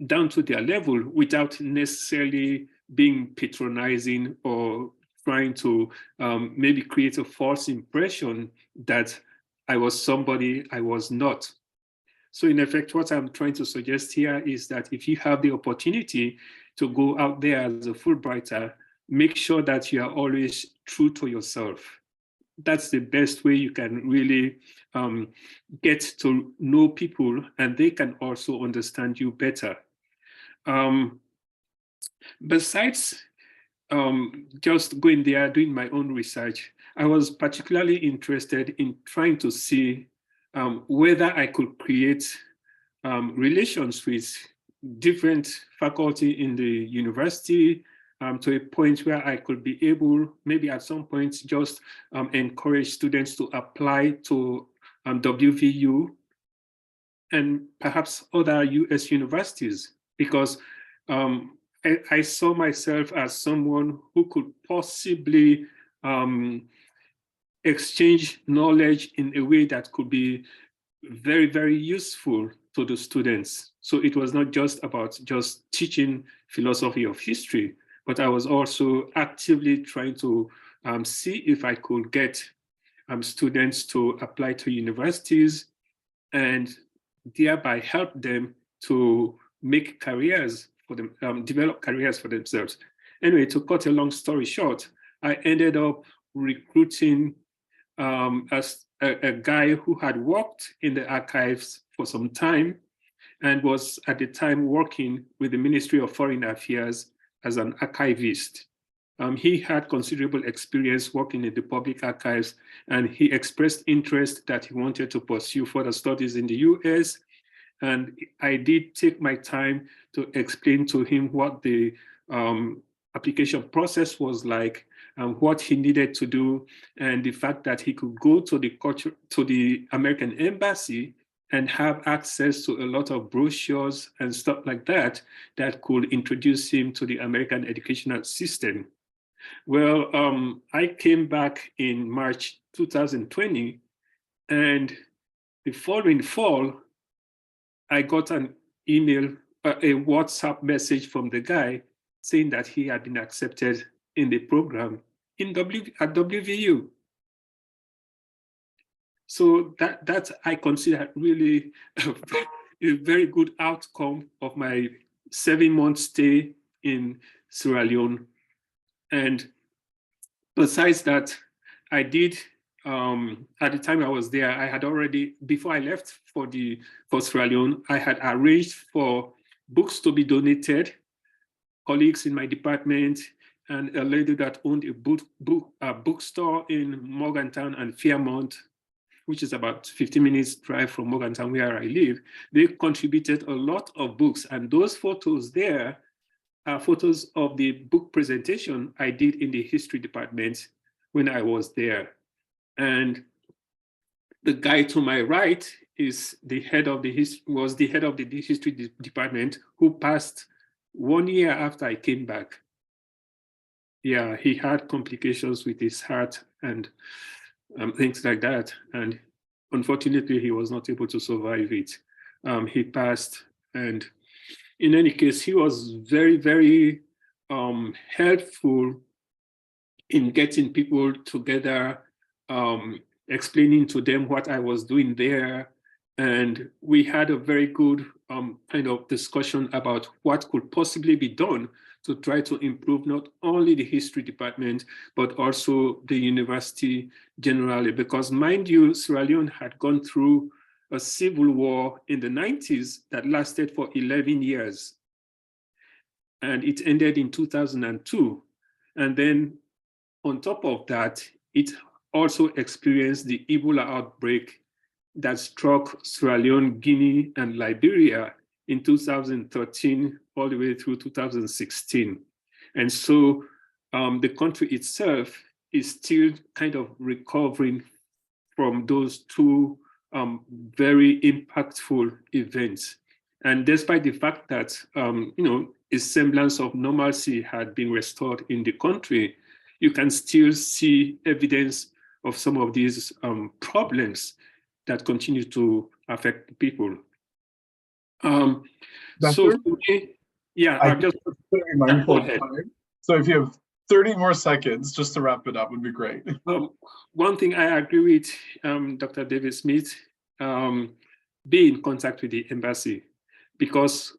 down to their level without necessarily being patronizing or trying to maybe create a false impression that I was somebody I was not. So in effect, what I'm trying to suggest here is that if you have the opportunity to go out there as a Fulbrighter, make sure that you are always true to yourself. That's the best way you can really get to know people, and they can also understand you better. Besides just going there, doing my own research, I was particularly interested in trying to see whether I could create relations with different faculty in the university to a point where I could be able, maybe at some point, just encourage students to apply to WVU and perhaps other US universities, because I saw myself as someone who could possibly exchange knowledge in a way that could be very, very useful to the students. So it was not just about just teaching philosophy of history, but I was also actively trying to see if I could get students to apply to universities and thereby help them to make careers for them, develop careers for themselves. Anyway, to cut a long story short, I ended up recruiting as a guy who had worked in the archives for some time and was at the time working with the Ministry of Foreign Affairs as an archivist. He had considerable experience working in the public archives, and he expressed interest that he wanted to pursue further studies in the US. And I did take my time to explain to him what the application process was like, and what he needed to do, and the fact that he could go to the American embassy and have access to a lot of brochures and stuff like that that could introduce him to the American educational system. Well, I came back in March 2020, and the following fall, I got an email, a WhatsApp message from the guy saying that he had been accepted in the program at WVU. So that I consider really a very good outcome of my 7-month stay in Sierra Leone. And besides that, I did, at the time I was there, I had already, before I left for Sierra Leone, I had arranged for books to be donated, colleagues in my department, and a lady that owned a bookstore in Morgantown and Fairmont, which is about 15 minutes drive from Morgantown where I live. They contributed a lot of books, and those photos there are photos of the book presentation I did in the history department when I was there. And the guy to my right is the head of the history department, who passed 1 year after I came back. Yeah, he had complications with his heart and things like that. And unfortunately, he was not able to survive it. He passed. And in any case, he was very, very helpful in getting people together, explaining to them what I was doing there. And we had a very good kind of discussion about what could possibly be done to try to improve not only the history department, but also the university generally. Because mind you, Sierra Leone had gone through a civil war in the 90s that lasted for 11 years. And it ended in 2002. And then on top of that, it also experienced the Ebola outbreak that struck Sierra Leone, Guinea, and Liberia in 2013 all the way through 2016. And so the country itself is still kind of recovering from those two very impactful events. And despite the fact that a semblance of normalcy had been restored in the country, you can still see evidence of some of these problems that continue to affect people. So for me, yeah, I'm just mindful of time. So if you have 30 more seconds, just to wrap it up, would be great. One thing I agree with Dr. David Smith, be in contact with the embassy, because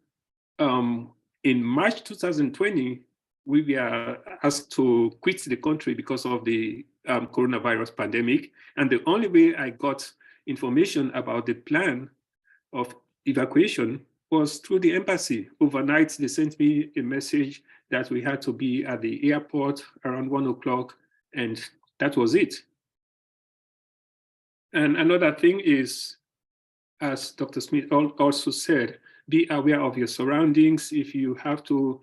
in March 2020, we were asked to quit the country because of the coronavirus pandemic. And the only way I got information about the plan of evacuation was through the embassy. Overnight, they sent me a message that we had to be at the airport around 1 o'clock, and that was it. And another thing is, as Dr. Smith also said, be aware of your surroundings. If you have to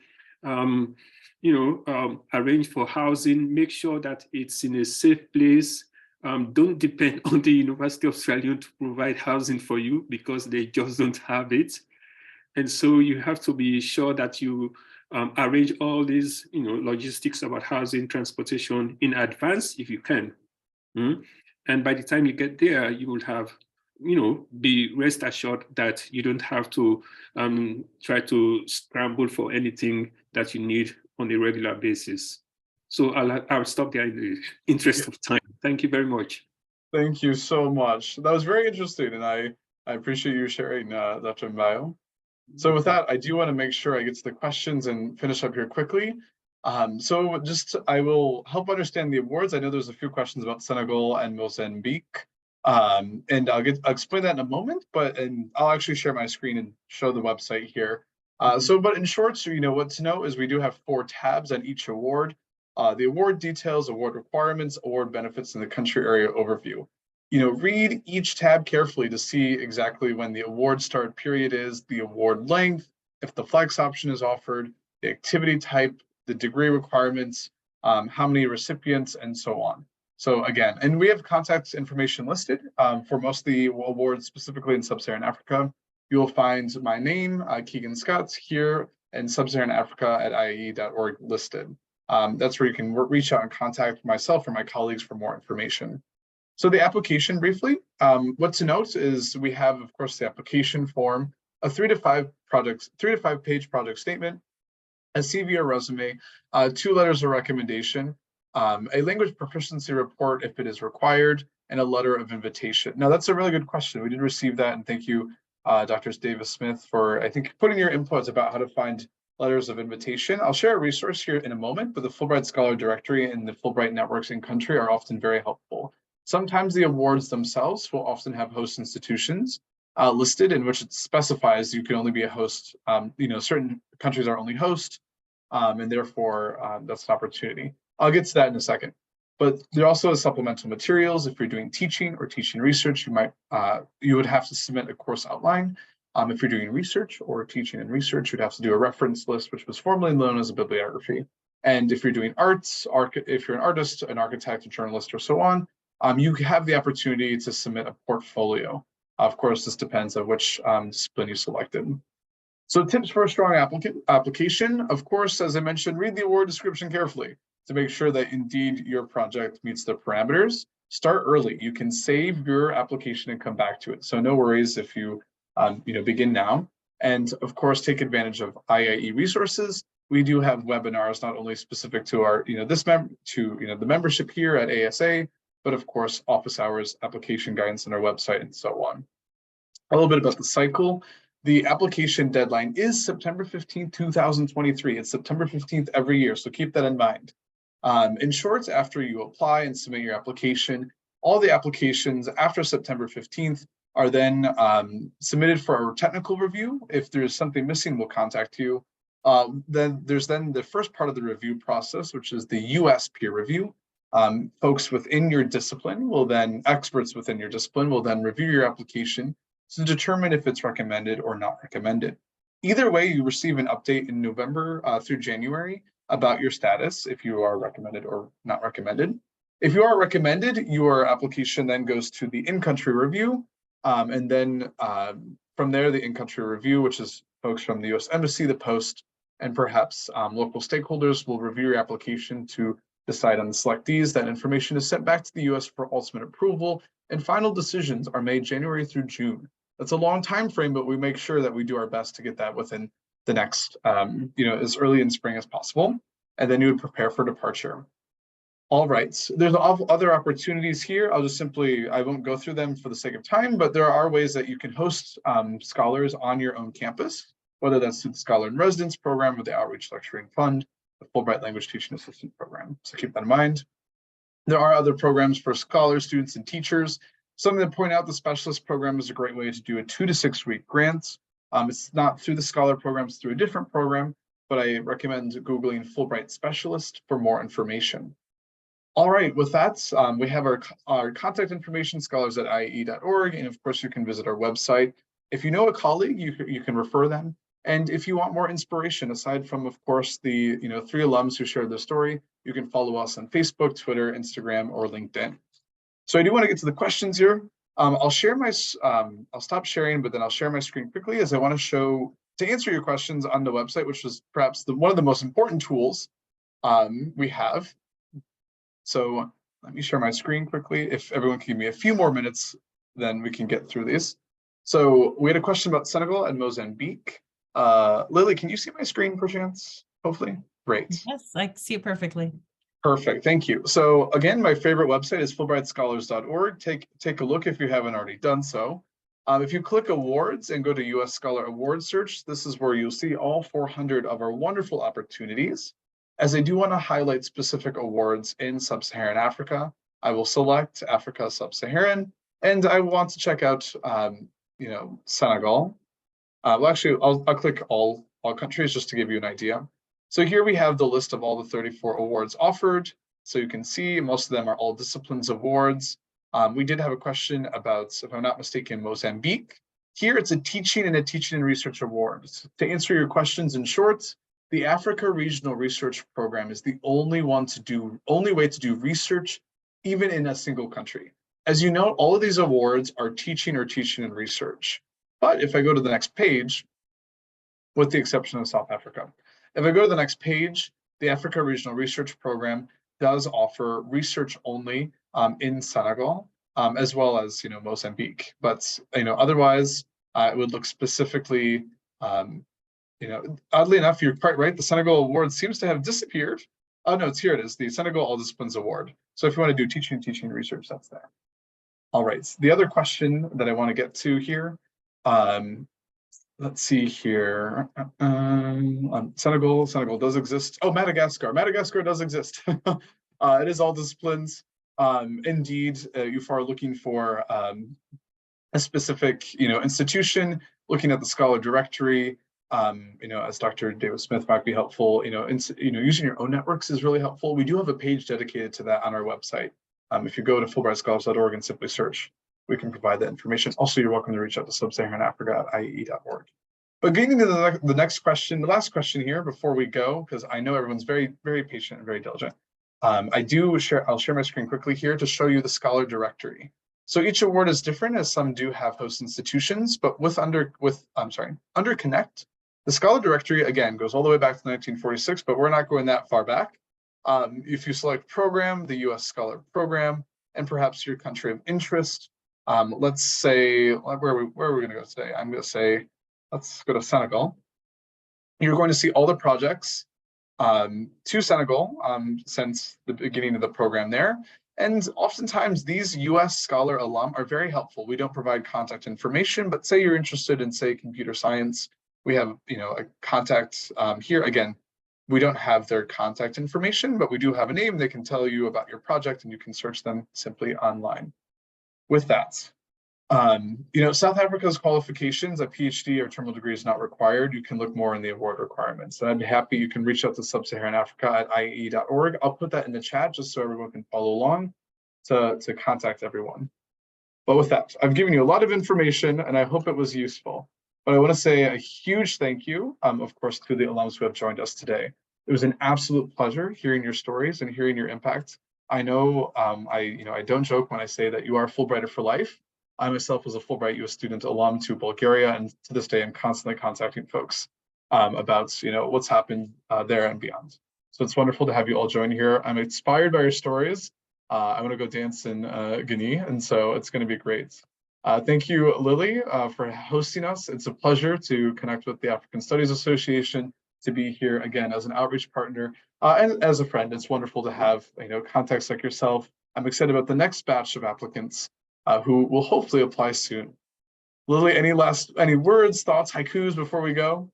arrange for housing, make sure that it's in a safe place. Don't depend on the University of Sierra Leone to provide housing for you, because they just don't have it. And so you have to be sure that you arrange all these logistics about housing, transportation in advance if you can. And by the time you get there, you will have be rest assured that you don't have to try to scramble for anything that you need on a regular basis. So I'll stop there in the interest of time. Thank you very much. Thank you so much. That was very interesting, and I appreciate you sharing, Dr. Mbayo. So with that, I do want to make sure I get to the questions and finish up here quickly. So I will help understand the awards. I know there's a few questions about Senegal and Mozambique, and I'll explain that in a moment, and I'll actually share my screen and show the website here. But in short, so what to know is we do have 4 tabs on each award. The award details, award requirements, award benefits, and the country area overview. Read each tab carefully to see exactly when the award start period is, the award length, if the flex option is offered, the activity type, the degree requirements, how many recipients, and so on. So again, and we have contact information listed for most of the awards, specifically in Sub-Saharan Africa. You will find my name, Keegan Scott, here in Sub-Saharan Africa at IAE.org listed. That's where you can reach out and contact myself or my colleagues for more information. So the application briefly, what to note is we have, of course, the application form, a 3 to 5 page project statement, a CV or resume, 2 letters of recommendation, a language proficiency report if it is required, and a letter of invitation. Now that's a really good question. We did receive that, and thank you, Drs. Davis Smith, for I think putting your inputs about how to find letters of invitation. I'll share a resource here in a moment, but the Fulbright Scholar Directory and the Fulbright networks in country are often very helpful. Sometimes the awards themselves will often have host institutions listed in which it specifies you can only be a host. Certain countries are only host, and therefore that's an opportunity. I'll get to that in a second. But there also is supplemental materials. If you're doing teaching or teaching research, you would have to submit a course outline. If you're doing research or teaching and research, you'd have to do a reference list, which was formerly known as a bibliography. And if you're doing arts, if you're an artist, an architect, a journalist, or so on, you have the opportunity to submit a portfolio. Of course, this depends on which discipline you selected. So tips for a strong application, of course, as I mentioned, read the award description carefully to make sure that indeed your project meets the parameters. Start early. You can save your application and come back to it. So no worries if you begin now. And of course, take advantage of IIE resources. We do have webinars not only specific to our the membership here at ASA, but of course, office hours, application guidance on our website, and so on. A little bit about the cycle. The application deadline is September 15th, 2023. It's September 15th every year, so keep that in mind. In short, after you apply and submit your application, all the applications after September 15th are then submitted for our technical review. If there's something missing, we'll contact you. Then there's the first part of the review process, which is the US peer review. Folks within your discipline experts within your discipline will then review your application to determine if it's recommended or not recommended. Either way, you receive an update in November through January about your status, if you are recommended or not recommended. If you are recommended, your application then goes to the in-country review. And then from there, the in-country review, which is folks from the US Embassy, the Post, and perhaps local stakeholders will review your application to decide on the selectees. That information is sent back to the US for ultimate approval, and final decisions are made January through June. That's a long time frame, but we make sure that we do our best to get that within the next, as early in spring as possible. And then you would prepare for departure. All right, so there's other opportunities here. I won't go through them for the sake of time, but there are ways that you can host scholars on your own campus, whether that's through the Scholar in Residence program or the Outreach Lecturing Fund, the Fulbright Language Teaching Assistant program. So keep that in mind. There are other programs for scholars, students, and teachers. Something to point out, the specialist program is a great way to do a 2 to 6 week grant. It's not through the Scholar program, it's through a different program, but I recommend Googling Fulbright Specialist for more information. All right, with that, we have our contact information, scholars@iae.org, and of course you can visit our website. If you know a colleague, you can refer them. And if you want more inspiration, aside from, of course, the 3 alums who shared their story, you can follow us on Facebook, Twitter, Instagram, or LinkedIn. So I do want to get to the questions here. I'll stop sharing, but then I'll share my screen quickly as I want to answer your questions on the website, which is perhaps one of the most important tools we have. So let me share my screen quickly. If everyone can give me a few more minutes, then we can get through these. So we had a question about Senegal and Mozambique. Lily, can you see my screen perchance? Hopefully. Great. Yes, I see it perfectly. Perfect. Thank you. So again, my favorite website is fulbrightscholars.org. Take a look if you haven't already done so. If you click awards and go to US Scholar Award Search, this is where you'll see all 400 of our wonderful opportunities. As I do want to highlight specific awards in Sub-Saharan Africa, I will select Africa Sub-Saharan, and I want to check out, Senegal. Well, actually, I'll click all countries just to give you an idea. So here we have the list of all the 34 awards offered. So you can see most of them are all disciplines awards. We did have a question about, if I'm not mistaken, Mozambique. Here it's a teaching and research awards. To answer your questions in short, the Africa Regional Research Program is the only way to do research, even in a single country. As you know, all of these awards are teaching and research. But if I go to the next page, with the exception of South Africa, if I go to the next page, the Africa Regional Research Program does offer research only in Senegal, as well as Mozambique. But otherwise, it would look specifically. Oddly enough, you're quite right. The Senegal Award seems to have disappeared. Oh no, here it is, the Senegal All Disciplines Award. So if you want to do teaching research, that's there. All right. The other question that I want to get to here. Let's see here. Senegal does exist. Oh, Madagascar does exist. It is all disciplines. Indeed, if you are looking for a specific, institution, looking at the scholar directory, as Dr. Davis Smith might be helpful. Using your own networks is really helpful. We do have a page dedicated to that on our website. If you go to fulbrightscholars.org and simply search, we can provide that information. Also, you're welcome to reach out to Sub-Saharan Africa at IAE.org. But getting into the next question, the last question here before we go, because I know everyone's very, very patient and very diligent. I'll share my screen quickly here to show you the scholar directory. So each award is different, as some do have host institutions, but under Connect, the scholar directory again goes all the way back to 1946, but we're not going that far back. If you select program, the US Scholar Program, and perhaps your country of interest, let's say, where are we going to go today? I'm going to say, let's go to Senegal. You're going to see all the projects to Senegal since the beginning of the program there. And oftentimes these US Scholar alum are very helpful. We don't provide contact information, but say you're interested in, say, computer science, we have, a contact here. Again, we don't have their contact information, but we do have a name. They can tell you about your project and you can search them simply online. With that, South Africa's qualifications, a PhD or terminal degree is not required. You can look more in the award requirements. And I'd be happy, you can reach out to Sub-Saharan Africa at IAE.org. I'll put that in the chat just so everyone can follow along to contact everyone. But with that, I've given you a lot of information and I hope it was useful. But I want to say a huge thank you, of course, to the alums who have joined us today. It was an absolute pleasure hearing your stories and hearing your impact. I know I don't joke when I say that you are a Fulbrighter for life. I myself was a Fulbright US student alum to Bulgaria, and to this day I'm constantly contacting folks about what's happened there and beyond. So it's wonderful to have you all join here. I'm inspired by your stories. I want to go dance in Guinea, and so it's going to be great. Thank you, Lily, for hosting us. It's a pleasure to connect with the African Studies Association, to be here again as an outreach partner and as a friend. It's wonderful to have contacts like yourself. I'm excited about the next batch of applicants who will hopefully apply soon. Lily, any words, thoughts, haikus before we go?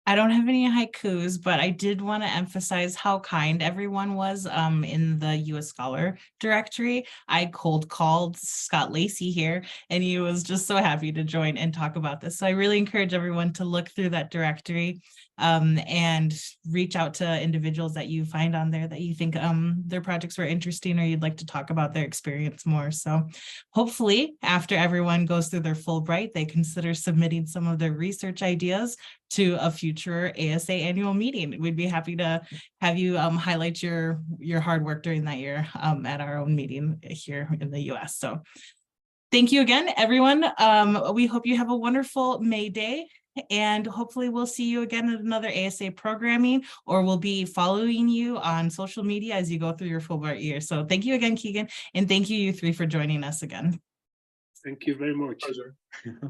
I don't have any haikus, but I did want to emphasize how kind everyone was in the US Scholar directory. I cold called Scott Lacey here, and he was just so happy to join and talk about this. So I really encourage everyone to look through that directory and reach out to individuals that you find on there that you think their projects were interesting or you'd like to talk about their experience more. So hopefully after everyone goes through their Fulbright, they consider submitting some of their research ideas to a future ASA annual meeting. We'd be happy to have you highlight your hard work during that year at our own meeting here in the US. So thank you again, everyone. We hope you have a wonderful May Day, and hopefully we'll see you again at another ASA programming, or we'll be following you on social media as you go through your Fulbright year. So thank you again, Keegan, and thank you three for joining us again. Thank you very much. Pleasure.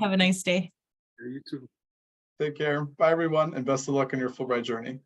Have a nice day. You too. Take care. Bye, everyone, and best of luck on your Fulbright journey.